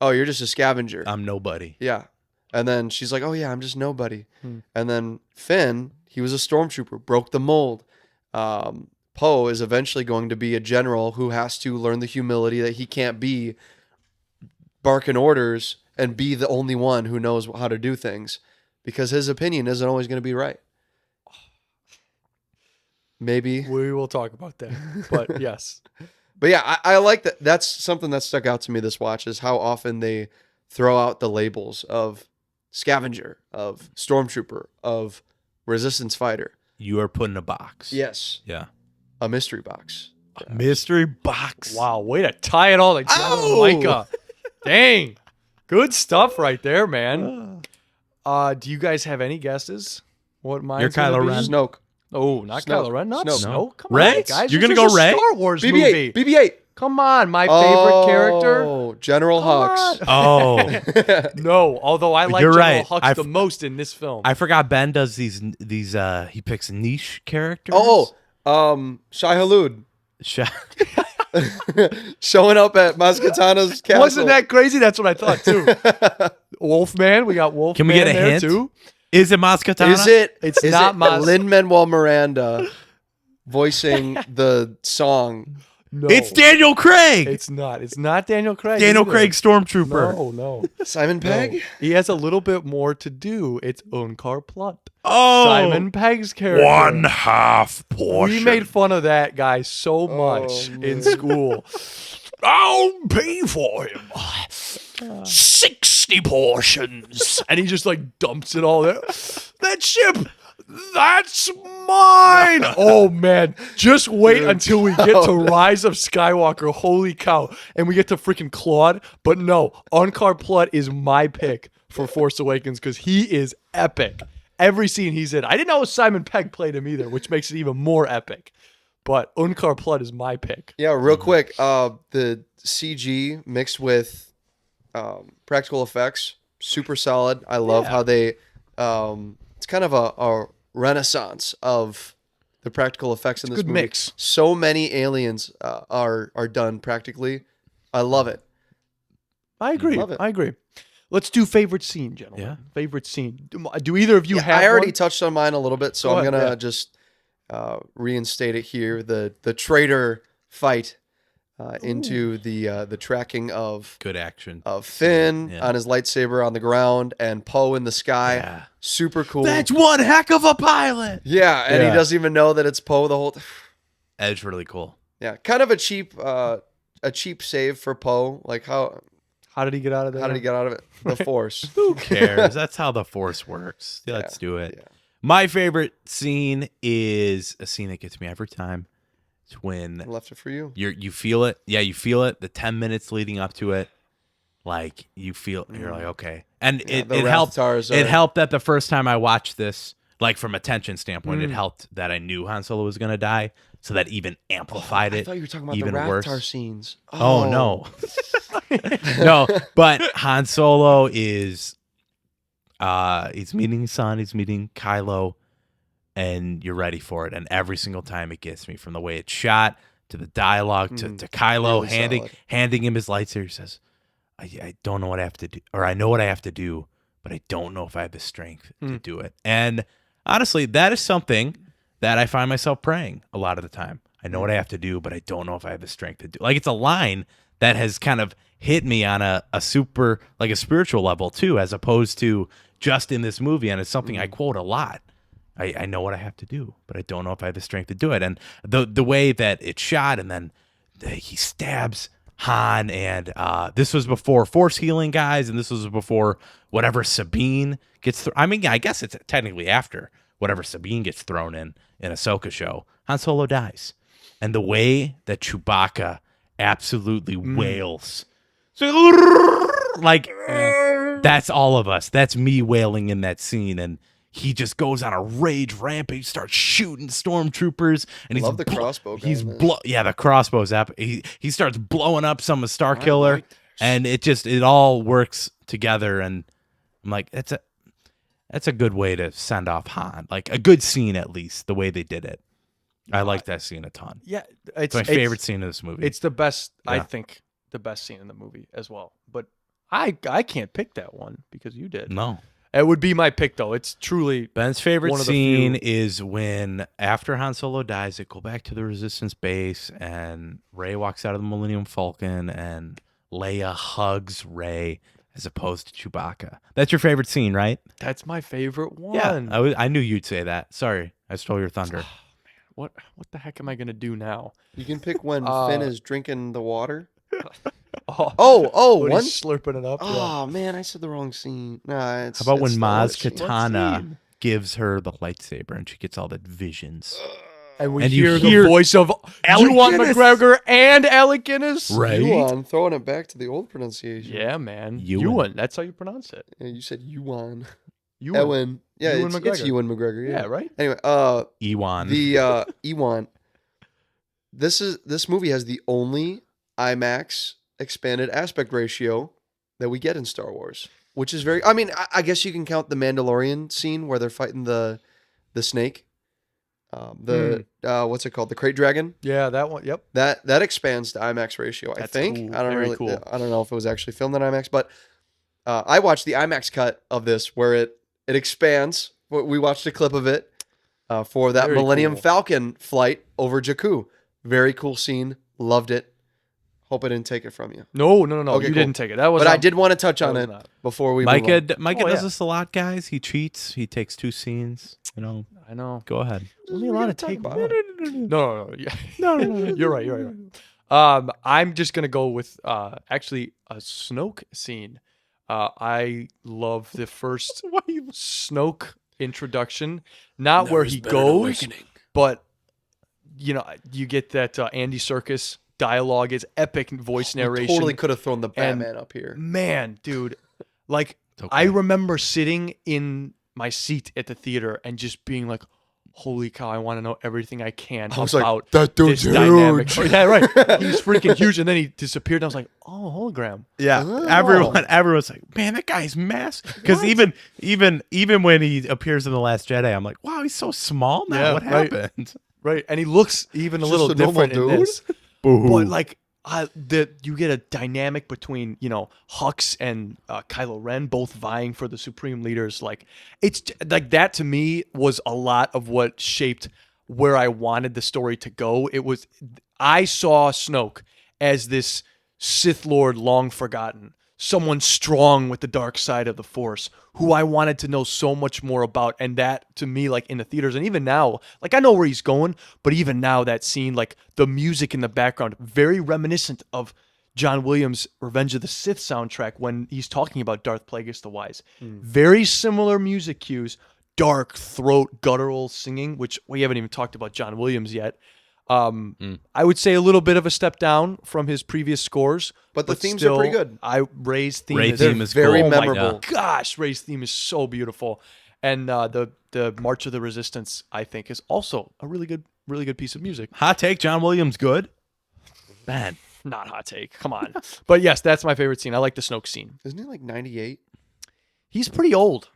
Oh, you're just a scavenger. I'm nobody. Yeah. And then she's like, oh, yeah, I'm just nobody. And then Finn, he was a stormtrooper, broke the mold. Poe is eventually going to be a general who has to learn the humility that he can't be barking orders and be the only one who knows how to do things, because his opinion isn't always going to be right. Maybe. We will talk about that. But yes. But yeah, I like that. That's something that stuck out to me this watch, is how often they throw out the labels of scavenger, of stormtrooper, of resistance fighter. You are put in a box. Yes. Yeah. A mystery box. Mystery box. Wow, way to tie it all together, Micah. Dang. Good stuff right there, man. Do you guys have any guesses? What mine's You're Kylo gonna be? Ren. Snoke. Oh, not Snoke. Kylo Ren. Not Snoke. Snoke. Come Rey? on, guys. You're This gonna is go a Rey? Star Wars movie. BB-8. BB-8. Come on, my favorite character. Oh, General Hux. Oh, No, although I like You're General right. Hux the most in this film. I forgot Ben does these he picks niche characters. Shai Hulud Sha- showing up at Mascatana's castle. Wasn't that crazy? That's what I thought too. Wolfman, we got Wolfman. Can we get a there hint? too. Is it Mascatana? Is it? It's is not it Mas- Lin-Manuel Miranda voicing the song? No, It's Daniel Craig. It's not. It's not Daniel Craig. Daniel either. Craig Stormtrooper. No. Simon Pegg? No. He has a little bit more to do. It's Unkar Plutt. Oh, Simon Pegg's character. half portion. We made fun of that guy so much in school. I'll pay for him. 60 portions. And he just like dumps it all there. That ship, that's mine. Oh man, just wait until we get to Rise of Skywalker. Holy cow. And we get to freaking Claude. But no, Unkar Plutt is my pick for Force Awakens because he is epic. Every scene he's in. I didn't know Simon Pegg played him either, which makes it even more epic. But Unkar Plutt is my pick. Yeah, real quick. The CG mixed with practical effects, super solid. I love how they. It's kind of a renaissance of the practical effects in this good movie. mix. So many aliens are done practically. I love it. I agree. Love it. I agree. Let's do favorite scene, gentlemen. Yeah. Favorite scene. Do either of you have I already one? touched on mine a little bit, so Go I'm ahead, gonna yeah. just reinstate it here. The traitor fight into the tracking of Good action. Finn Yeah. on his lightsaber on the ground and Poe in the sky. Yeah. Super cool. That's one heck of a pilot. yeah, and Yeah. he doesn't even know that it's Poe the whole. Edge really cool. Yeah, kind of a cheap save for Poe. Like how How did he get out of there? did he get out of it? The Force. Who cares? That's how the Force works. Let's do it. yeah. My favorite scene is a scene that gets me every time. It's when Left it for you. you feel it. Yeah, you feel it. The 10 minutes leading up to it, like you feel, you're like, okay. And it the helped. Rathars It are- helped that the first time I watched this, Like from a tension standpoint, it helped that I knew Han Solo was gonna die, so that even amplified I it. thought you were talking about even the worse. Rathtar scenes. Oh no, no! But Han Solo is, he's meeting his son, he's meeting Kylo, and you're ready for it. And every single time it gets me, from the way it's shot to the dialogue to Kylo really handing him his lightsaber. He says, I don't know what I have to do, or I know what I have to do, but I don't know if I have the strength to do it. And honestly, that is something that I find myself praying a lot of the time. I know what I have to do, but I don't know if I have the strength to do. Like, it's a line that has kind of hit me on a super, like a spiritual level too, as opposed to just in this movie. And it's something I quote a lot. I know what I have to do, but I don't know if I have the strength to do it. And the way that it's shot, and then he stabs Han, and this was before Force healing, guys, and this was before whatever Sabine gets. I mean, I guess it's technically after whatever Sabine gets thrown in Ahsoka show. Han Solo dies, and the way that Chewbacca absolutely wails, like that's all of us. That's me wailing in that scene, and he just goes on a rage rampage, starts shooting stormtroopers, and Love the crossbow guy He's in this. the crossbow's up. He starts blowing up some of Star Killer, and it all works together. And I'm like, that's a good way to send off Han, like a good scene at least. The way they did it, I like that scene a ton. Yeah, It's my favorite scene of this movie. It's the best. I Yeah. think the best scene in the movie as well. But I can't pick that one because you did. no. It would be my pick though. It's truly Ben's favorite one of the scene few. is when, after Han Solo dies, they go back to the Resistance base, and Rey walks out of the Millennium Falcon, and Leia hugs Rey as opposed to Chewbacca. That's your favorite scene, right? that's my favorite one. Yeah, I knew you'd say that. Sorry, I stole your thunder. What the heck am I gonna do now? You can pick when Finn is drinking the water. Oh, when one. he's slurping it up. Yeah. Oh man, I said the wrong scene. Nah, it's. How about when it's Maz the- Katana gives her the lightsaber, and she gets all the visions? And we And you hear, hear the voice of Alec Ewan Guinness. McGregor and Alec Guinness. Right? Yuan, throwing it back to the old pronunciation. Yeah, man. Ewan. Ewan. That's how you pronounce it. Yeah, you said Yuan. Ewan. Ewan. Yeah, Ewan it's McGregor. Ewan McGregor. Yeah, Yeah. right. Anyway, Ewan. the Ewan. This movie has the only IMAX expanded aspect ratio that we get in Star Wars, which is very. I mean, I guess you can count the Mandalorian scene where they're fighting the snake. What's it called? The crate dragon. Yeah, that one. Yep. That expands to IMAX ratio. I That's think. cool. I don't Very really. cool. I don't know if it was actually filmed in IMAX, but I watched the IMAX cut of this where it expands. We watched a clip of it for that Very Millennium cool. Falcon flight over Jakku. Very cool scene. Loved it. Hope I didn't take it from you. No. Okay, You cool. didn't take it. That was. But I on- did want to touch on was it not. before we Micah move on. Micah Oh, does yeah. this a lot, guys. He cheats. He takes 2 scenes. You know, I know. go ahead. Only We're allowed gonna to talk take about one. it. No. Yeah. No. You're right. I'm just gonna go with actually a Snoke scene. I love the first Snoke introduction, not where he goes, but you get that Andy Serkis dialogue is epic voice narration. Totally could have thrown the And- Batman up here. Man, dude, like It's okay. I remember sitting in my seat at the theater and just being like, "Holy cow! I want to know everything I can I was like, about "That dude's this dynamic." huge. Yeah, right. He's freaking huge, and then he disappeared. And I was like, "Oh, hologram." Yeah, Oh. everyone's like, man, that guy's massive. Because even when he appears in The Last Jedi, I'm like, wow, he's so small now. Yeah, what right. happened? Right, and he looks even a Just little a normal different in dude? this. Boo. But like, you get a dynamic between Hux and Kylo Ren, both vying for the supreme leaders. Like, it's like that to me was a lot of what shaped where I wanted the story to go. I saw Snoke as this Sith Lord long forgotten, someone strong with the dark side of the Force, who I wanted to know so much more about. And that to me, like in the theaters, and even now, like I know where he's going, but even now that scene, like the music in the background, very reminiscent of John Williams' Revenge of the Sith soundtrack when he's talking about Darth Plagueis the Wise. Very similar music cues, dark throat, guttural singing, which we haven't even talked about John Williams yet. I would say a little bit of a step down from his previous scores, But the themes are pretty still, good. Rey's theme Rey is theme is very cool. memorable. Oh my gosh, Rey's theme is so beautiful. And the March of the Resistance, I think, is also a really good piece of music. Hot take: John Williams good? Bad. Not hot take. Come on. But yes, that's my favorite scene. I like the Snoke scene. Isn't he like 98? He's pretty old.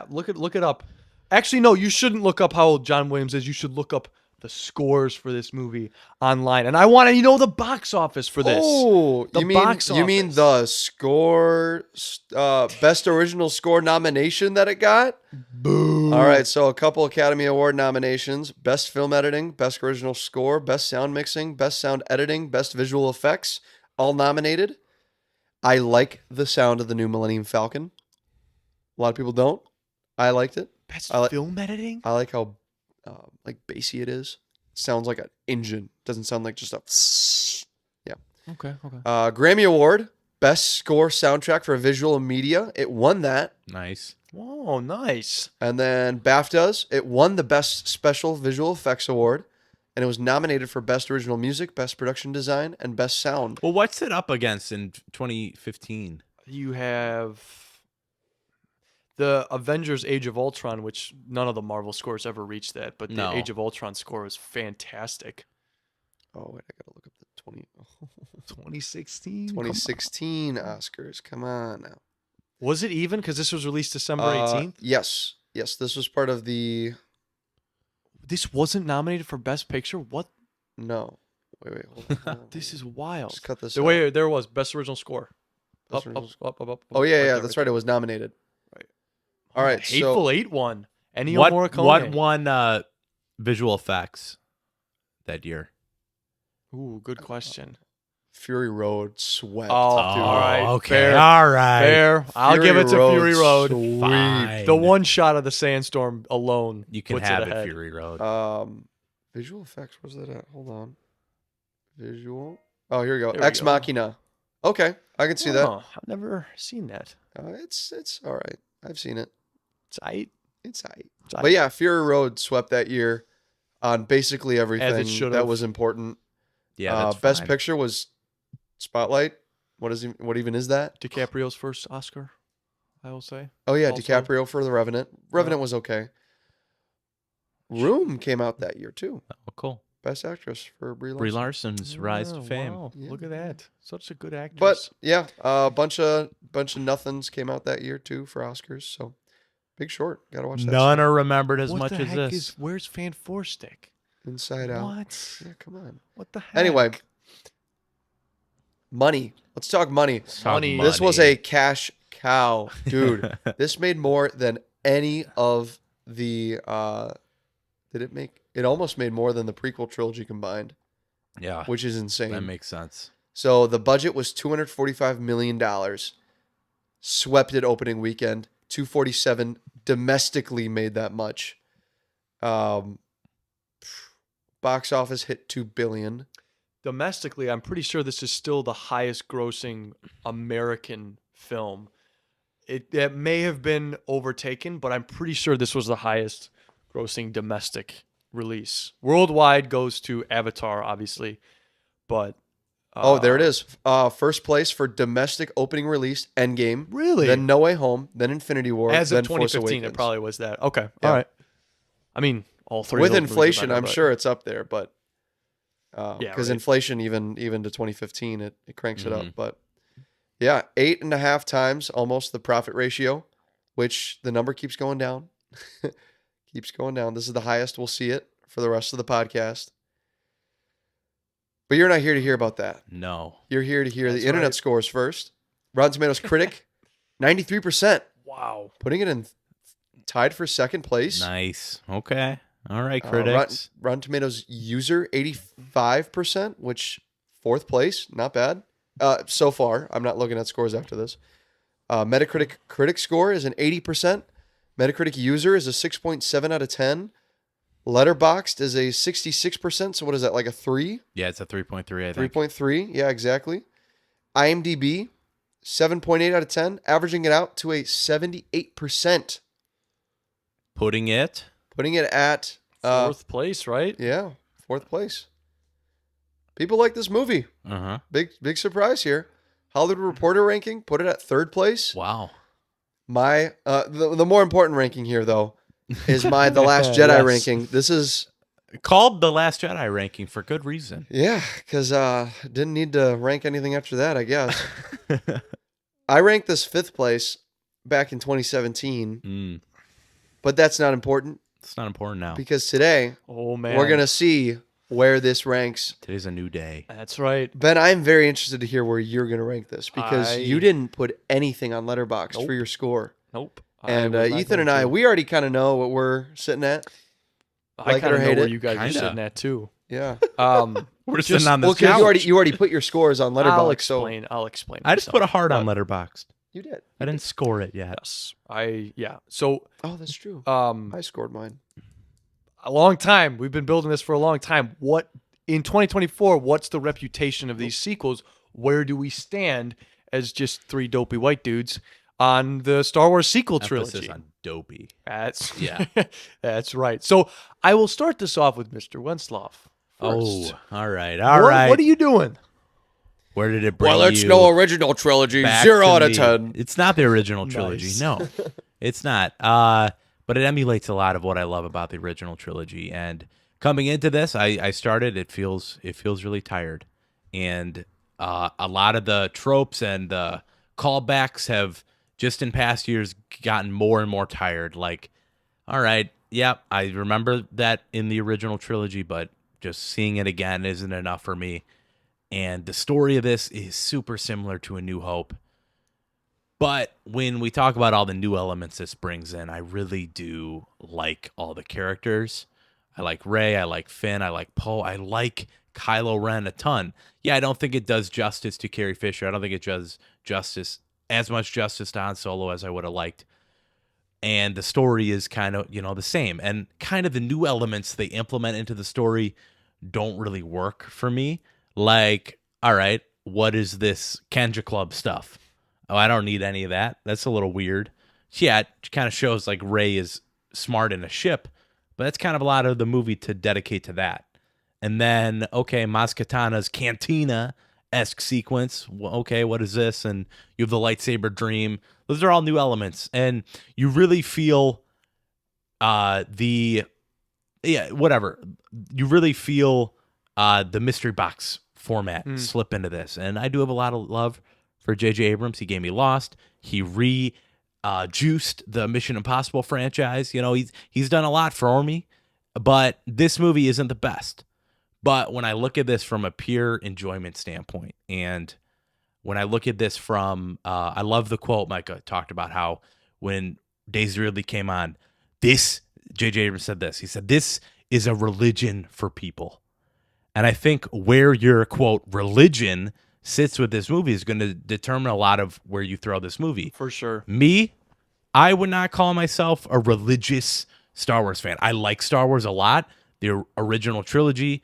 Look it up. Actually, no, you shouldn't look up how old John Williams is. You should look up the scores for this movie online. And I want to know the box office for this. Oh, The you box mean office. the score, best original score nomination that it got? Boo. All right, so a couple Academy Award nominations: Best Film Editing, Best Original Score, Best Sound Mixing, Best Sound Editing, Best Visual Effects, all nominated. I like the sound of the new Millennium Falcon. A lot of people don't. I liked it. Best I like- film editing? I like how like bassy it is. Sounds like an engine. Doesn't sound like just a. Okay. Grammy Award, Best Score Soundtrack for Visual Media. It won that. Nice. Whoa, nice. And then BAFTAs, it won the Best Special Visual Effects Award. And it was nominated for Best Original Music, Best Production Design, and Best Sound. Well, what's it up against in 2015? You have the Avengers Age of Ultron, which none of the Marvel scores ever reached that, but the No. Age of Ultron score was fantastic. Oh, wait, I got to look up the 2016? 2016 Oscars. Come on now. Was it even? Because this was released December 18th? Yes. Yes, this was part of the... This wasn't nominated for Best Picture? What? No. Wait, hold on. This is wild. Just cut this The out. way there was Best Original Score. Best Up. Original Oh, yeah, Right yeah, there, that's right right. It was nominated. Right. All right, Hateful Eight won. Ennio What Morricone. won visual effects that year? Ooh, good question. Fury Road swept. Oh, dude. all right. Okay. Fair. All right. Fair. I'll give it to Fury Road. sweep. Fine. The one shot of the sandstorm alone. You can puts have it it, ahead. Fury Road. Visual effects. Where's that at? Hold on. Visual. Oh, here we go. There we Ex go. Machina. Okay, I can see that. Oh, I've never seen that. It's all right. I've seen it. It's aight. It's aight. It's aight. But yeah, Fury Road swept that year on basically everything should that have. was important. Yeah, that's Best fine. Picture was Spotlight. What even is that? DiCaprio's first Oscar, I will say. Oh yeah, Also- DiCaprio for The Revenant. Revenant was okay. Room came out that year too. Oh, cool. Best Actress for Brie Larson. Brie Larson's rise to Oh, fame. wow. Yeah. Look at that. Such a good actress. But yeah, a bunch of nothings came out that year too for Oscars. So Big Short, gotta watch that. None shit. are remembered as what much the as heck this. is where's Fan Four Stick? Inside Out. What? Yeah, come on. What the heck? Anyway, money. Let's talk money. Talk Money. This was money. a cash cow, dude. This made more than any of the. Did it make? It almost made more than the prequel trilogy combined, Yeah, which is insane. that makes sense. So the budget was $245 million. Swept it opening weekend. 247 domestically made that much. Box office hit 2 billion. Domestically, I'm pretty sure this is still the highest grossing American film. It may have been overtaken, but I'm pretty sure this was the highest grossing domestic release. Worldwide goes to Avatar, obviously, but Oh, there it is. First place for domestic opening release, Endgame. Really? Then No Way Home. Then Infinity War. as then of Force 2015, it Awakens. probably was that. Okay, Yeah. all right. I mean, all three With of those movies are inflation, better, I'm but- sure it's up there, but Yeah, because right. inflation even to 2015, it cranks it Mm-hmm. up. But yeah, 8.5 times almost the profit ratio, which the number keeps going down. Keeps going down. This is the highest we'll see it for the rest of the podcast. But you're not here to hear about that. No. You're here to hear That's the internet right. scores first. Rotten Tomatoes critic, 93%, Wow. putting it in tied for second place. Nice. Okay. All right, Uh, critics. Rotten Tomatoes user, 85%, which fourth place, not bad. So far, I'm not looking at scores after this. Metacritic critic score is an 80%. Metacritic user is a 6.7 out of 10. Letterboxd is a 66%. So what is that, like a 3? Yeah, it's a 3.3, I think. 3.3. Yeah, exactly. IMDb, 7.8 out of 10, averaging it out to a 78%. Putting it. Putting it at Fourth place, right? yeah, fourth place. People like this movie. Uh-huh. Big surprise here. Hollywood Reporter ranking put it at third place. Wow. My the more important ranking here though is the Last Jedi Yes. ranking. This is Called the Last Jedi ranking for good reason. because didn't need to rank anything after that, I guess. I ranked this 5th place back in 2017, but that's not important It's not important now. because today Oh man, we're gonna see where this ranks. Today's a new day. That's right. Ben, I'm very interested to hear where you're gonna rank this because I- you didn't put anything on Letterboxd for Nope. your score. Nope. And I was not Ethan and going I, to. we already kind of know what we're sitting at. I like it kind or of know hate where it. you guys Kinda. are sitting at too. Yeah. We're Just- sitting on this Well, because couch. you already put your scores on Letterboxd. I'll So explain. I'll explain. I just put a myself. heart on Letterboxd. you did. I didn't score it yet. Yes. Yeah. So Oh, that's true. um, I scored mine. a long time. We've been building this for a long time. What in 2024? What's the reputation of these sequels? Where do we stand as just three dopey white dudes on the Star Wars sequel Emphasis trilogy? on dopey. That's Yeah. that's right. So I will start this off with Mr. Wenslaw. Oh, First. all right. What are you doing? Where did it bring you? original trilogy. back 0 to out of me? 10. It's not the original trilogy. Nice. No, it's not. But it emulates a lot of what I love about the original trilogy. And coming into this, I started. It feels really tired, and a lot of the tropes and the callbacks have just in past years gotten more and more tired. Like, all right, yeah, I remember that in the original trilogy, but just seeing it again isn't enough for me. And the story of this is super similar to A New Hope. But when we talk about all the new elements this brings in, I really do like all the characters. I like Rey, I like Finn, I like Poe, I like Kylo Ren a ton. Yeah, I don't think it does justice to Carrie Fisher. I don't think it does as much justice to Han Solo as I would have liked. And the story is kind of, the same. And kind of the new elements they implement into the story don't really work for me. Like, all right, what is this Kenja Club stuff? Oh, I don't need any of that. That's a little weird. Yeah, it kind of shows like Rey is smart in a ship, but that's kind of a lot of the movie to dedicate to that. And then, okay, Maz Kanata's Cantina-esque sequence. Well, okay, what is this? And you have the lightsaber dream. Those are all new elements. And you really feel You really feel the mystery box format slip into this. And I do have a lot of love for J.J. Abrams. He gave me Lost. He juiced the Mission Impossible franchise. He's done a lot for me, but this movie isn't the best. But when I look at this from a pure enjoyment standpoint, and when I look at this from, I love the quote Micah talked about how when Daisy Ridley came on, J.J. Abrams said this. He said, "This is a religion for people." And I think where your, quote, religion sits with this movie is going to determine a lot of where you throw this movie. For sure. Me, I would not call myself a religious Star Wars fan. I like Star Wars a lot. The original trilogy,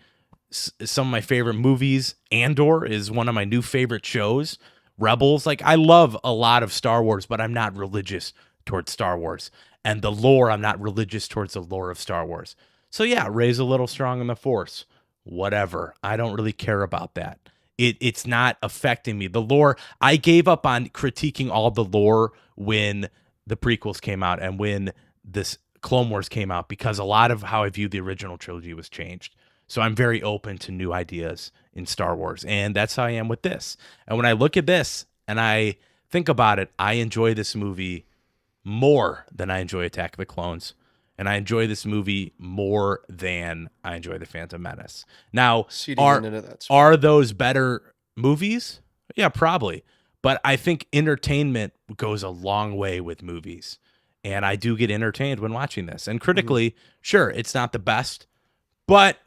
some of my favorite movies. Andor is one of my new favorite shows. Rebels, I love a lot of Star Wars, but I'm not religious towards Star Wars. And the lore, I'm not religious towards the lore of Star Wars. So yeah, Rey's a little strong in the Force. Whatever. I don't really care about that. It's not affecting me. The lore, I gave up on critiquing all the lore when the prequels came out and when this Clone Wars came out, because a lot of how I viewed the original trilogy was changed. So I'm very open to new ideas in Star Wars, and that's how I am with this. And when I look at this and I think about it, I enjoy this movie more than I enjoy Attack of the Clones. And I enjoy this movie more than I enjoy The Phantom Menace. Now, Seeding into that. are those better movies? Yeah, probably. But I think entertainment goes a long way with movies. And I do get entertained when watching this. And critically, sure, it's not the best, but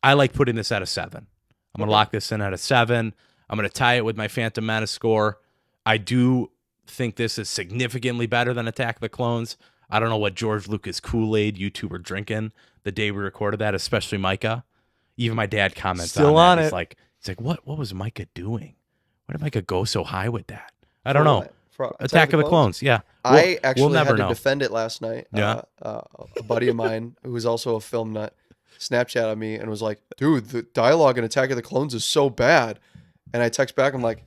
I like putting this at a 7. I'm going to lock this in at a 7. I'm going to tie it with my Phantom Menace score. I do think this is significantly better than Attack of the Clones. I don't know what George Lucas Kool-Aid you two were drinking the day we recorded that, especially Micah. Even my dad comments Still on on that. it. He's like, what was Micah doing? Why did Micah go so high with that? I don't know. For Attack of the Clones, yeah. I actually we'll never had to know. defend it last night. Yeah. A buddy of mine who was also a film nut Snapchatted me and was like, "Dude, the dialogue in Attack of the Clones is so bad." And I text back, I'm like,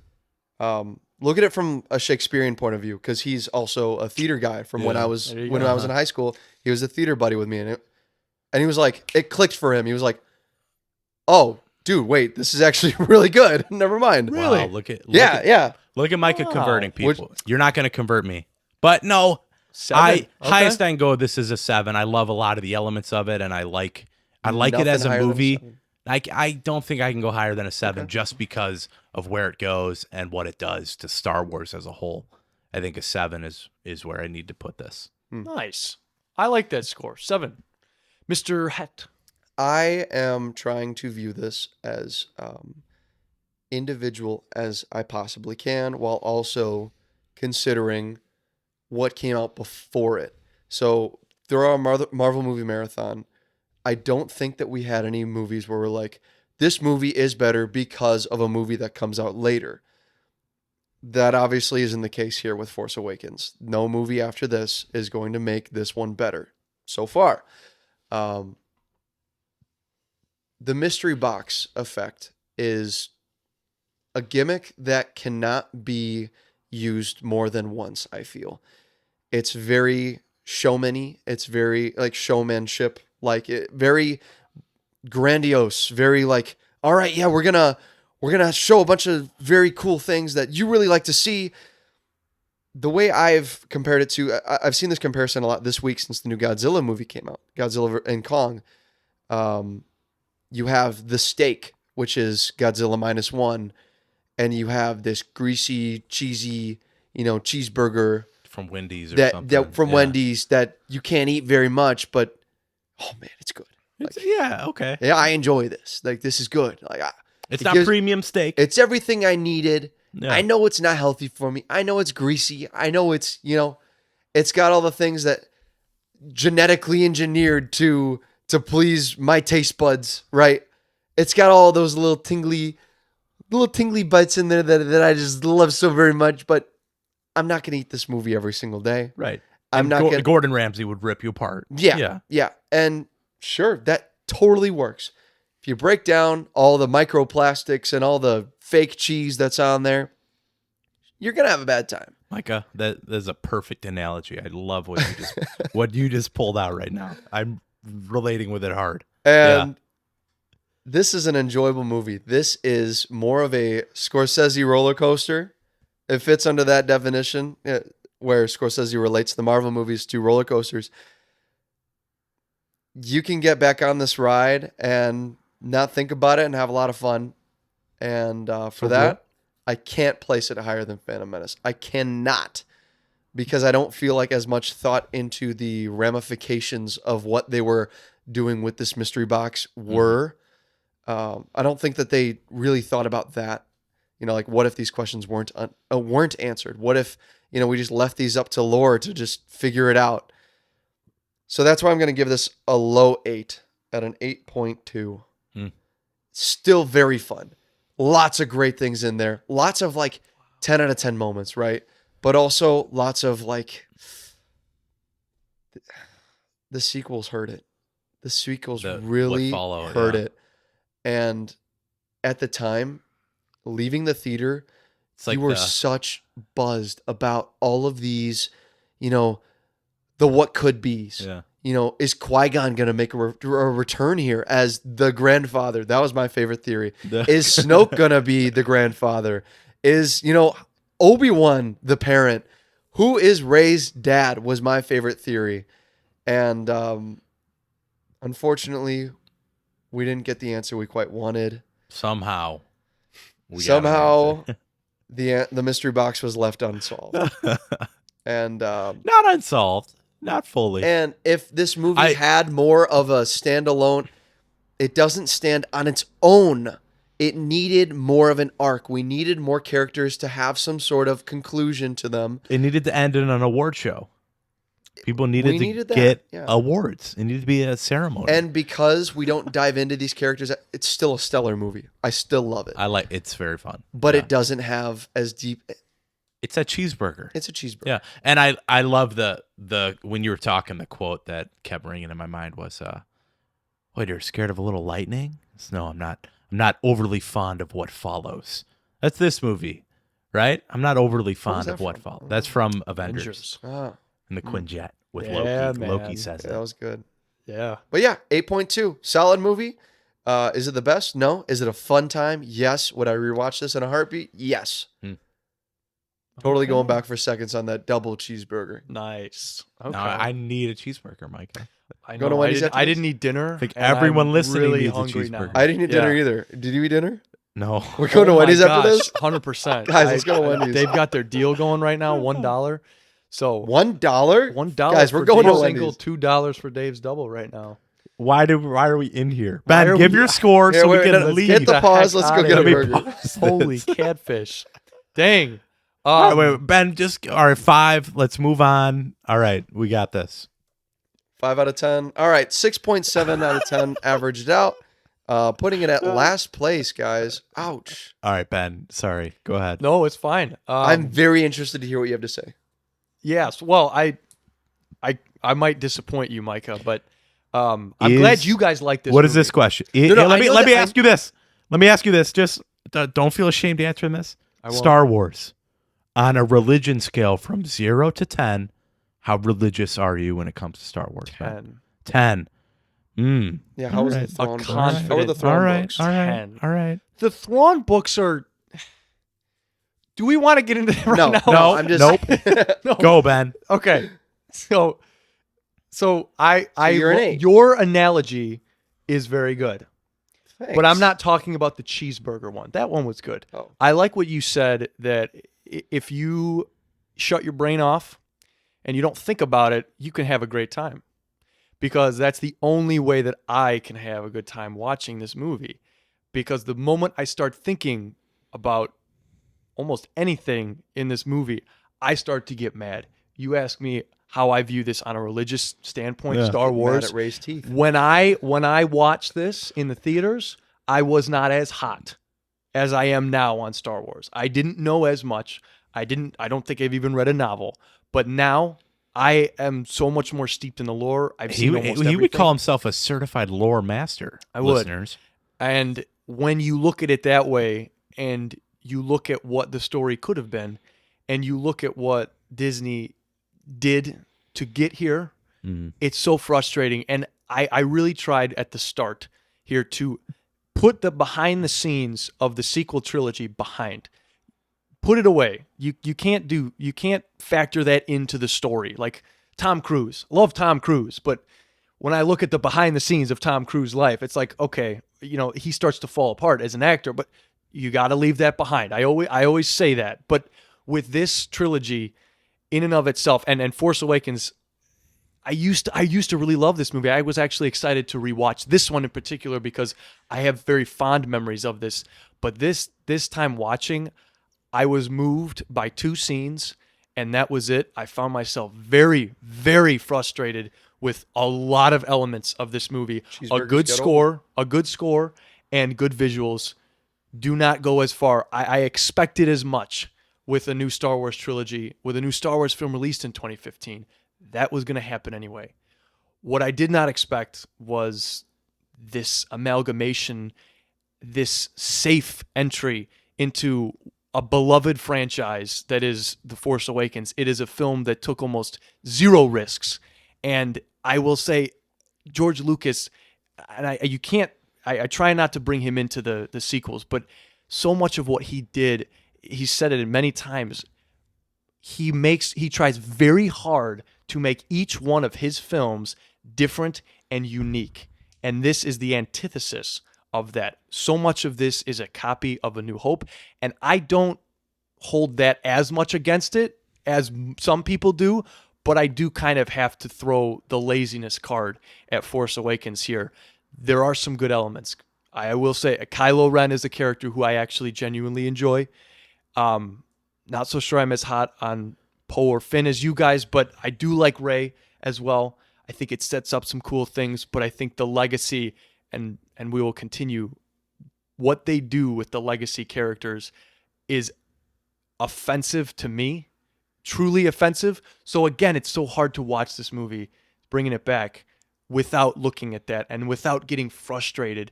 look at it from a Shakespearean point of view, because he's also a theater guy from when I was There you when go. I was in high school. He was a theater buddy with me, and he was like, it clicked for him. He was like, "Oh, dude, wait, this is actually really good. Never mind." Really? Wow, look at Yeah. Look at Micah Wow. converting Which- people. You're not going to convert me. But no, 7? Okay. highest I can go, this is a 7. I love a lot of the elements of it, and I like it Nothing as a higher than a movie. 7. I don't think I can go higher than a 7 Okay. just because of where it goes and what it does to Star Wars as a whole. I think a 7 is where I need to put this. Nice. I like that score. 7. Mr. Het. I am trying to view this as individual as I possibly can, while also considering what came out before it. So through our Marvel movie marathon, I don't think that we had any movies where we're like, this movie is better because of a movie that comes out later. That obviously isn't the case here with Force Awakens. No movie after this is going to make this one better so far. The mystery box effect is a gimmick that cannot be used more than once, I feel. It's very showman-y. It's very like showmanship, like it, very grandiose, very like, all right, yeah, we're gonna show a bunch of very cool things that you really like to see. The way I've compared it to, I've seen this comparison a lot this week since the new Godzilla movie came out, Godzilla and Kong. You have the steak, which is Godzilla -1, and you have this greasy, cheesy, cheeseburger From Wendy's or that something. from Yeah. Wendy's that you can't eat very much, but oh man, it's good. Yeah, okay. Yeah, I enjoy this. Like, this is good. Like, It's it not gives- premium steak. it's everything I needed. Yeah. I know it's not healthy for me. I know it's greasy. I know it's, it's got all the things that genetically engineered to please my taste buds, right? It's got all those little tingly bites in there that I just love so very much, but I'm not going to eat this movie every single day. Right. I'm And not gonna- Gordon Ramsay would rip you apart. Yeah. And sure, that totally works. If you break down all the microplastics and all the fake cheese that's on there, you're going to have a bad time. Micah, that is a perfect analogy. I love what you just what you just pulled out right now. I'm relating with it hard. And this is an enjoyable movie. This is more of a Scorsese roller coaster. It fits under that definition, where Scorsese relates the Marvel movies to roller coasters. You can get back on this ride and not think about it and have a lot of fun. And for that, I can't place it higher than Phantom Menace. I cannot, because I don't feel like as much thought into the ramifications of what they were doing with this mystery box were. I don't think that they really thought about that. Like, what if these questions weren't answered? What if, we just left these up to lore to just figure it out? So that's why I'm going to give this a low 8 at an 8.2. Still very fun. Lots of great things in there. Lots of 10 out of 10 moments, right? But also lots of the sequels hurt it. The sequels really what follow, hurt yeah. it. And at the time, leaving the theater, It's like you were such buzzed about all of these, the what could be's. Yeah. Is Qui-Gon going to make a return here as the grandfather? That was my favorite theory. Is Snoke going to be the grandfather? Is, Obi-Wan the parent? Who is Rey's dad was my favorite theory. And unfortunately, we didn't get the answer we quite wanted. Somehow. we got an Somehow, answer. the mystery box was left unsolved. And Not unsolved. Not fully. and if this movie I- had more of a standalone, it doesn't stand on its own. It needed more of an arc. We needed more characters to have some sort of conclusion to them. It needed to end in an award show. People needed to needed that, get yeah. awards. It needed to be a ceremony. And because we don't dive into these characters, it's still a stellar movie. I still love it. it's very fun. But Yeah. it doesn't have as deep. It's a cheeseburger. It's a cheeseburger. Yeah, and I love the when you were talking, the quote that kept ringing in my mind was, "What, you're scared of a little lightning?" No, I'm not. I'm not overly fond of what follows. That's this movie. right? I'm not overly was fond that of what from? followed. That's from Avengers, Ah, and the Quinjet with Yeah, Loki. Loki man. says yeah, it. that was good. Yeah. But yeah, 8.2. Solid movie. Is it the best? No. Is it a fun time? Yes. Would I rewatch this in a heartbeat? Yes. Totally going back for seconds on that double cheeseburger. Nice. Okay. No, I need a cheeseburger, Micah. I Go to know. Wendy's after I this? didn't eat dinner. I think and everyone I'm listening really needs a hungry now. cheeseburger. I didn't eat dinner Yeah. either. Did you eat dinner? No. We're going to Oh my Wendy's after this? 100%. Guys, let's go to Wendy's. They've got their deal going right now, $1. So $1? $1. Guys, we're for going to Dave's single, Wendy's. $2 for Dave's double right now. Why are we in here? Why Ben, are give we- your score Here, so we wait, can no, leave. hit the the pause. heck Let's go outta get a here. burger. Holy catfish. Dang. All right, wait, Ben, all right, 5. Let's move on. All right, we got this. 5 out of 10. All right, 6.7 out of 10 averaged out. Putting it at last place, guys. Ouch. All right, Ben, sorry. Go ahead. No, it's fine. I'm very interested to hear what you have to say. Yes. Well, I might disappoint you, Micah, but I'm glad you guys like this. What is movie. this question? no, let I me know let me that ask you this. Let me ask you this. Just don't feel ashamed answering this. won't. Star Wars, on a religion scale from 0 to 10, how religious are you when it comes to Star Wars? Ben? 10. 10. Yeah, how was the Alright. Thrawn books? confident- How were the Thrawn All right. books? All right. 10. All right. The Thrawn books are. Do we want to get into that right No, now? No, I'm just. nope. No. Go, Ben. Okay. So you're an 8. your analogy is very good. Thanks. But I'm not talking about the cheeseburger one. That one was good. Oh. I like what you said that if you shut your brain off and you don't think about it, you can have a great time. Because that's the only way that I can have a good time watching this movie. Because the moment I start thinking about almost anything in this movie, I start to get mad. You ask me how I view this on a religious standpoint, Yeah. Star Mad Wars. at Ray's teeth. When I watched this in the theaters, I was not as hot as I am now on Star Wars. I didn't know as much. I don't think I've even read a novel. But now I am so much more steeped in the lore. I've He seen almost would everything. call himself a certified lore master. I would. Listeners. And when you look at it that way, and you look at what the story could have been, and you look at what Disney did to get here, it's so frustrating. And I really tried at the start here to put the behind the scenes of the sequel trilogy behind. Put it away. You can't factor that into the story. Like Tom Cruise. Love Tom Cruise, but when I look at the behind the scenes of Tom Cruise's life, it's like, okay, he starts to fall apart as an actor, but you got to leave that behind. I always say that. But with this trilogy in and of itself, and Force Awakens, I used to really love this movie. I was actually excited to rewatch this one in particular because I have very fond memories of this. But this time watching, I was moved by 2 scenes, and that was it. I found myself very, very frustrated with a lot of elements of this movie. A good score, and good visuals do not go as far. I expected as much with a new Star Wars trilogy, with a new Star Wars film released in 2015. That was going to happen anyway. What I did not expect was this amalgamation, this safe entry into a beloved franchise that is The Force Awakens. It is a film that took almost 0 risks. And I will say, George Lucas, and I try not to bring him into the sequels, but so much of what he did, he said it many times, he tries very hard to make each one of his films different and unique. And this is the antithesis of that. So much of this is a copy of A New Hope, and I don't hold that as much against it as some people do, but I do kind of have to throw the laziness card at Force Awakens here. There are some good elements. I will say Kylo Ren is a character who I actually genuinely enjoy. Not so sure I'm as hot on Poe or Finn as you guys, but I do like Rey as well. I think it sets up some cool things, but I think the legacy, and we will continue, what they do with the legacy characters is offensive to me, truly offensive. So again, it's so hard to watch this movie, bringing it back, without looking at that and without getting frustrated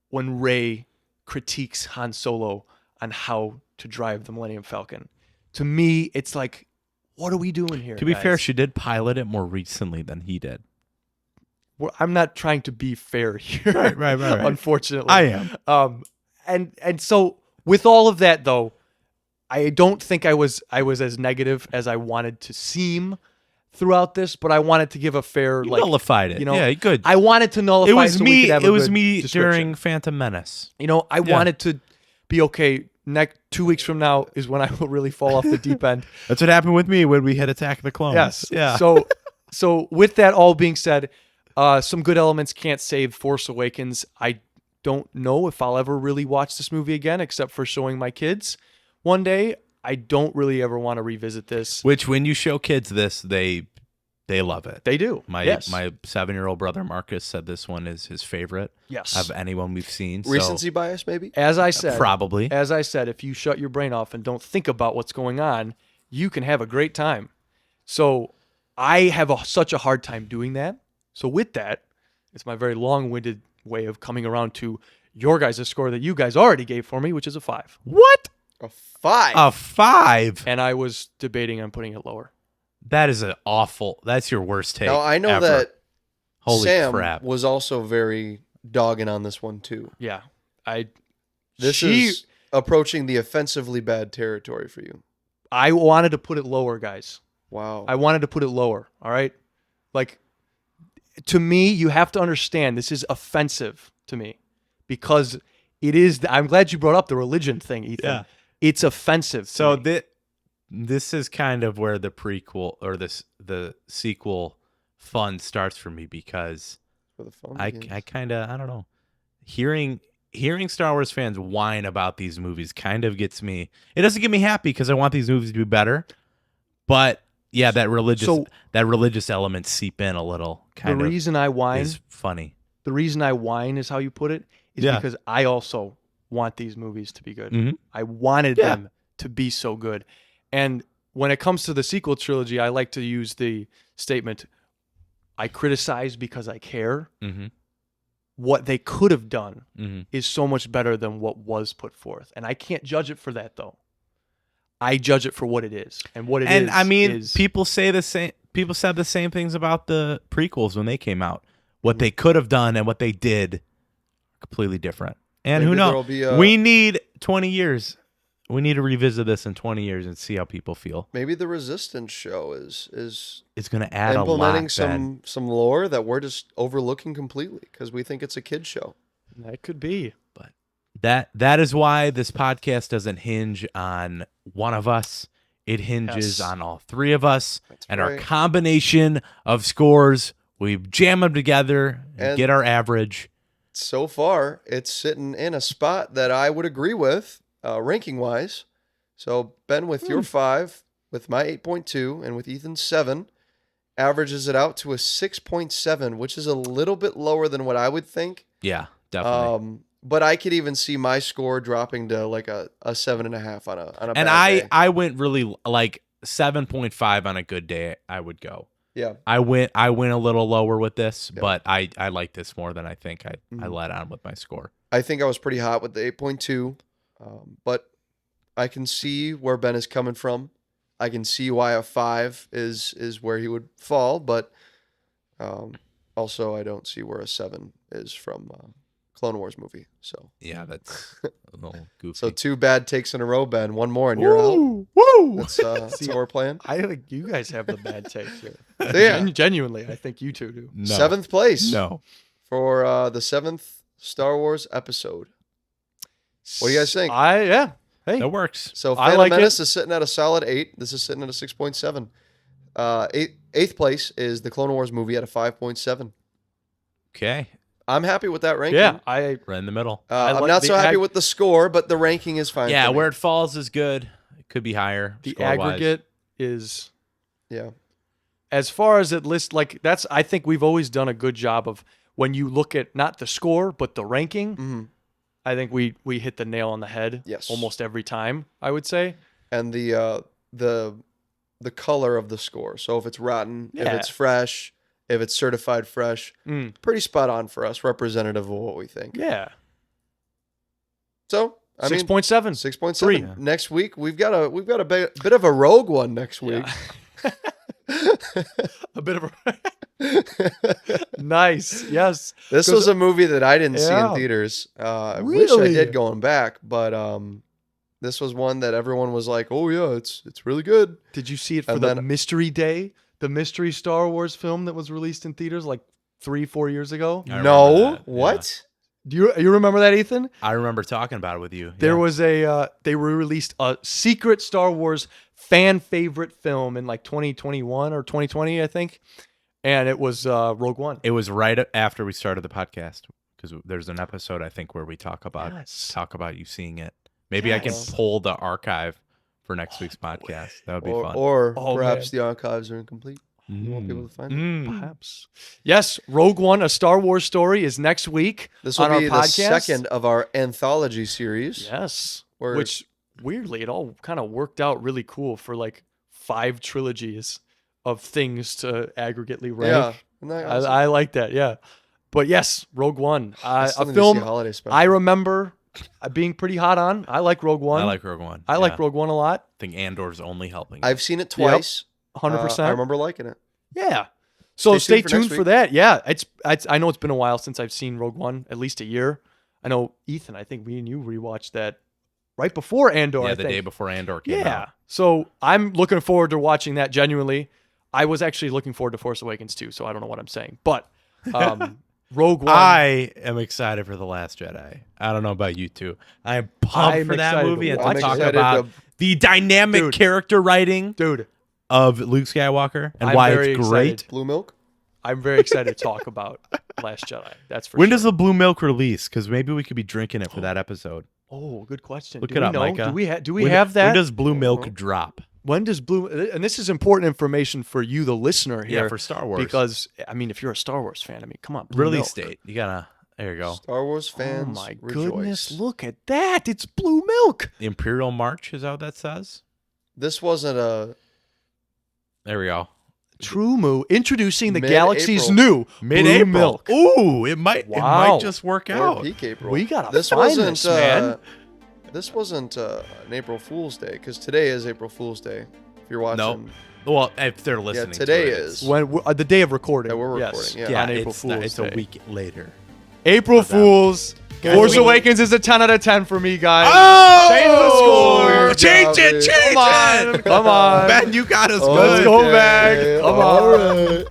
when Rey critiques Han Solo on how to drive the Millennium Falcon. To me, it's like, what are we doing here? To be fair, guys? she did pilot it more recently than he did. I'm not trying to be fair here. Right. Unfortunately, I am. And so with all of that, though, I don't think I was as negative as I wanted to seem throughout this, but I wanted to give a fair You nullified it. You know, Yeah, good. I wanted to nullify. It was so we me. could have It a was good me description. during Phantom Menace. You know, I wanted to be okay. Next 2 weeks from now is when I will really fall off the deep end. That's what happened with me when we had Attack of the Clones. Yes. Yeah. So with that all being said, some good elements can't save Force Awakens. I don't know if I'll ever really watch this movie again, except for showing my kids one day. I don't really ever want to revisit this. Which, when you show kids this, they love it. They do. My Yes. 7-year-old brother Marcus said this one is his favorite Yes. of anyone we've seen. So Recency bias, maybe? As I said, probably. As I said, if you shut your brain off and don't think about what's going on, you can have a great time. So I have such a hard time doing that. So with that, it's my very long-winded way of coming around to your guys' score that you guys already gave for me, which is a 5. What? A 5. A 5? And I was debating on putting it lower. That is that's your worst take. Now, I know ever. that Holy Sam crap. was also very dogging on this one, too. Yeah. This is approaching the offensively bad territory for you. I wanted to put it lower, guys. Wow. I wanted to put it lower, all right? Like, to me, you have to understand this is offensive to me because it is. I'm glad you brought up the religion thing, Ethan. Yeah. It's offensive. So to me. this is kind of where the prequel or the sequel fun starts for me, because For the fun I begins. kind of, I don't know, hearing Star Wars fans whine about these movies kind of gets me. It doesn't get me happy because I want these movies to be better, but yeah, that religious element seep in a little. Kind the of reason I whine, is funny. the reason I whine is how you put it, is Yeah. because I also want these movies to be good. Mhm. I wanted Yeah. them to be so good. And when it comes to the sequel trilogy, I like to use the statement, I criticize because I care. Mm-hmm. What they could have done Mm-hmm. is so much better than what was put forth. And I can't judge it for that, though. I judge it for what it is. And what it is. And I mean, is, people say the same. People said the same things about the prequels when they came out. What they could have done and what they did, completely different. And Maybe who there'll knows? be a- We need 20 years. We need to revisit this in 20 years and see how people feel. Maybe the Resistance show is It's going to add a implementing lot. Ben. some lore that we're just overlooking completely because we think it's a kid show. that could be. That is why this podcast doesn't hinge on one of us. It hinges Yes. on all three of us and our right. combination of scores. We jam them together and And- get our average. So far, it's sitting in a spot that I would agree with, ranking wise. So Ben, with your 5, with my 8.2, and with Ethan's 7, averages it out to a 6.7, which is a little bit lower than what I would think. Yeah, definitely. But I could even see my score dropping to like a 7.5 on a And bad day. I went really like 7.5 on a good day. I would go. Yeah. I went a little lower with this, Yeah. but I like this more than I think I Mhm. let on with my score. I think I was pretty hot with the 8.2, but I can see where Ben is coming from. I can see why a 5 is where he would fall, but also I don't see where a 7 is from Clone Wars movie. So Yeah, that's a little goofy. so 2 bad takes in a row, Ben. One more and you're out. Woo! That's what we're playing. I think you guys have the bad takes here. So yeah, Genuinely, I think you two do. No. 7th place No. for the 7th Star Wars episode. What do you guys think? Yeah. Hey, That works. So I Phantom like Menace is sitting at a solid 8. This is sitting at a 6.7. Eighth place is the Clone Wars movie at a 5.7. Okay. I'm happy with that ranking. yeah, Right in the middle. I I'm like not the so happy with the score, but the ranking is fine. Yeah, for me. where it falls is good. It could be higher. the score-wise. aggregate is Yeah. as far as it lists. Like that's, I think we've always done a good job of when you look at not the score but the ranking. hmm I think we hit the nail on the head. Yes. almost every time. I would say. And the color of the score. So if it's rotten, if Yeah. it's fresh, if it's certified fresh, pretty spot on for us, representative of what we think. Yeah. So I mean, 6.7. 6.7. Three. Next week we've got a bit of a rogue one next week. A bit of a nice. Yes. This was a movie that I didn't see Yeah. in theaters. I wish I Really? did going back, but this was one that everyone was like, "Oh yeah, it's really good." Did you see it for And the then- Mystery Day, the mystery Star Wars film that was released in theaters like 3-4 years ago? I remember No, that, yeah. what? Do you remember that, Ethan? I remember talking about it with you. There yeah. was they released a secret Star Wars fan favorite film in like 2021 or 2020, I think, and it was Rogue One. It was right after we started the podcast because there's an episode I think where we talk about you seeing it. Maybe I can Yes. pull the archive for next week's podcast. That would be fun. Or Oh, perhaps man. the archives are incomplete. You won't be able to find it. Perhaps. Yes, Rogue One, a Star Wars story, is next week. This will on our be the podcast. second of our anthology series. Yes. Where- Which weirdly, it all kind of worked out really cool for like 5 trilogies of things to aggregately rank. Yeah. Isn't that awesome? I like that. Yeah. But yes, Rogue One, I a still need to see film a holiday special. I remember being pretty hot on. I like Rogue One. I like Rogue One. I like Yeah. Rogue One a lot. I think Andor's only helping. I've seen it twice. 100%. I remember liking it. Yeah. So Stay stay tuned for next tuned for week. that. Yeah. It's I know it's been a while since I've seen Rogue One, at least a year. I know Ethan, I think me and you rewatched that right before Andor. yeah, I the think. day before Andor came Yeah. out. So I'm looking forward to watching that genuinely. I was actually looking forward to Force Awakens too, so I don't know what I'm saying. But Rogue One. I am excited for The Last Jedi. I don't know about you two. I am pumped I'm for that excited to movie and watch to it. talk excited about to- the dynamic Dude. character writing Dude, of Luke Skywalker and I'm why very it's great. excited. Blue milk. I'm very excited to talk about Last Jedi. That's for When sure. does the blue milk release? Because maybe we could be drinking it for that episode. Oh, good question. Look do it we up, know? Micah. Do we When- have that? When does blue milk drop? When does blue? And this is important information for you, the listener here. Yeah, for Star Wars. Because I mean, if you're a Star Wars fan, I mean, come on, blue Release milk. date. You gotta. There you go. Star Wars Oh fans, my rejoice. goodness! Look at that. It's blue milk. The Imperial March is that what that says? This wasn't a There we go. True Moo introducing the Mid-April. galaxy's new Mid-April. blue milk. Ooh, it might Wow. just work or out. peak April. We gotta this find wasn't, this, man. This wasn't an April Fool's Day because today is April Fool's Day. If you're watching, Well, if they're listening, today to it, is. When the day of recording. That we're yes, recording, yeah. yeah, on April it's, Fool's it's Day. a week later. April For them. Fools. Force we- Awakens is a 10 out of 10 for me, guys. Oh, Change the score. Change it, Come change Come on, it. come on. Ben, you got us Let's good. go back. Come on. All right.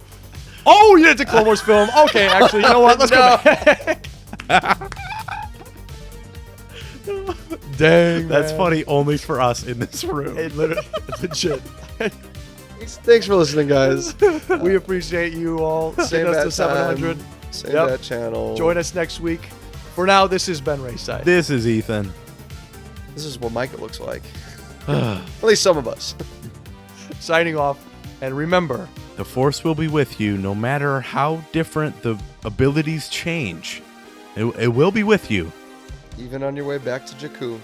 Oh, yeah, it's a Clone Wars film. Okay, actually, you know what? Let's go back. Dang, That's man. funny only for us in this room. It literally, legit. Thanks for listening, guys. We appreciate you all. Same Send us bad to 700. time, Same Yep. that channel. Join us next week. For now, this is Ben Rayside. This is Ethan. This is what Micah looks like. At least some of us. Signing off. And remember, The Force will be with you no matter how different the abilities change. It will be with you. Even on your way back to Jakku.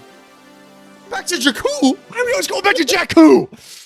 back to Jakku. Why are we always going back to Jakku?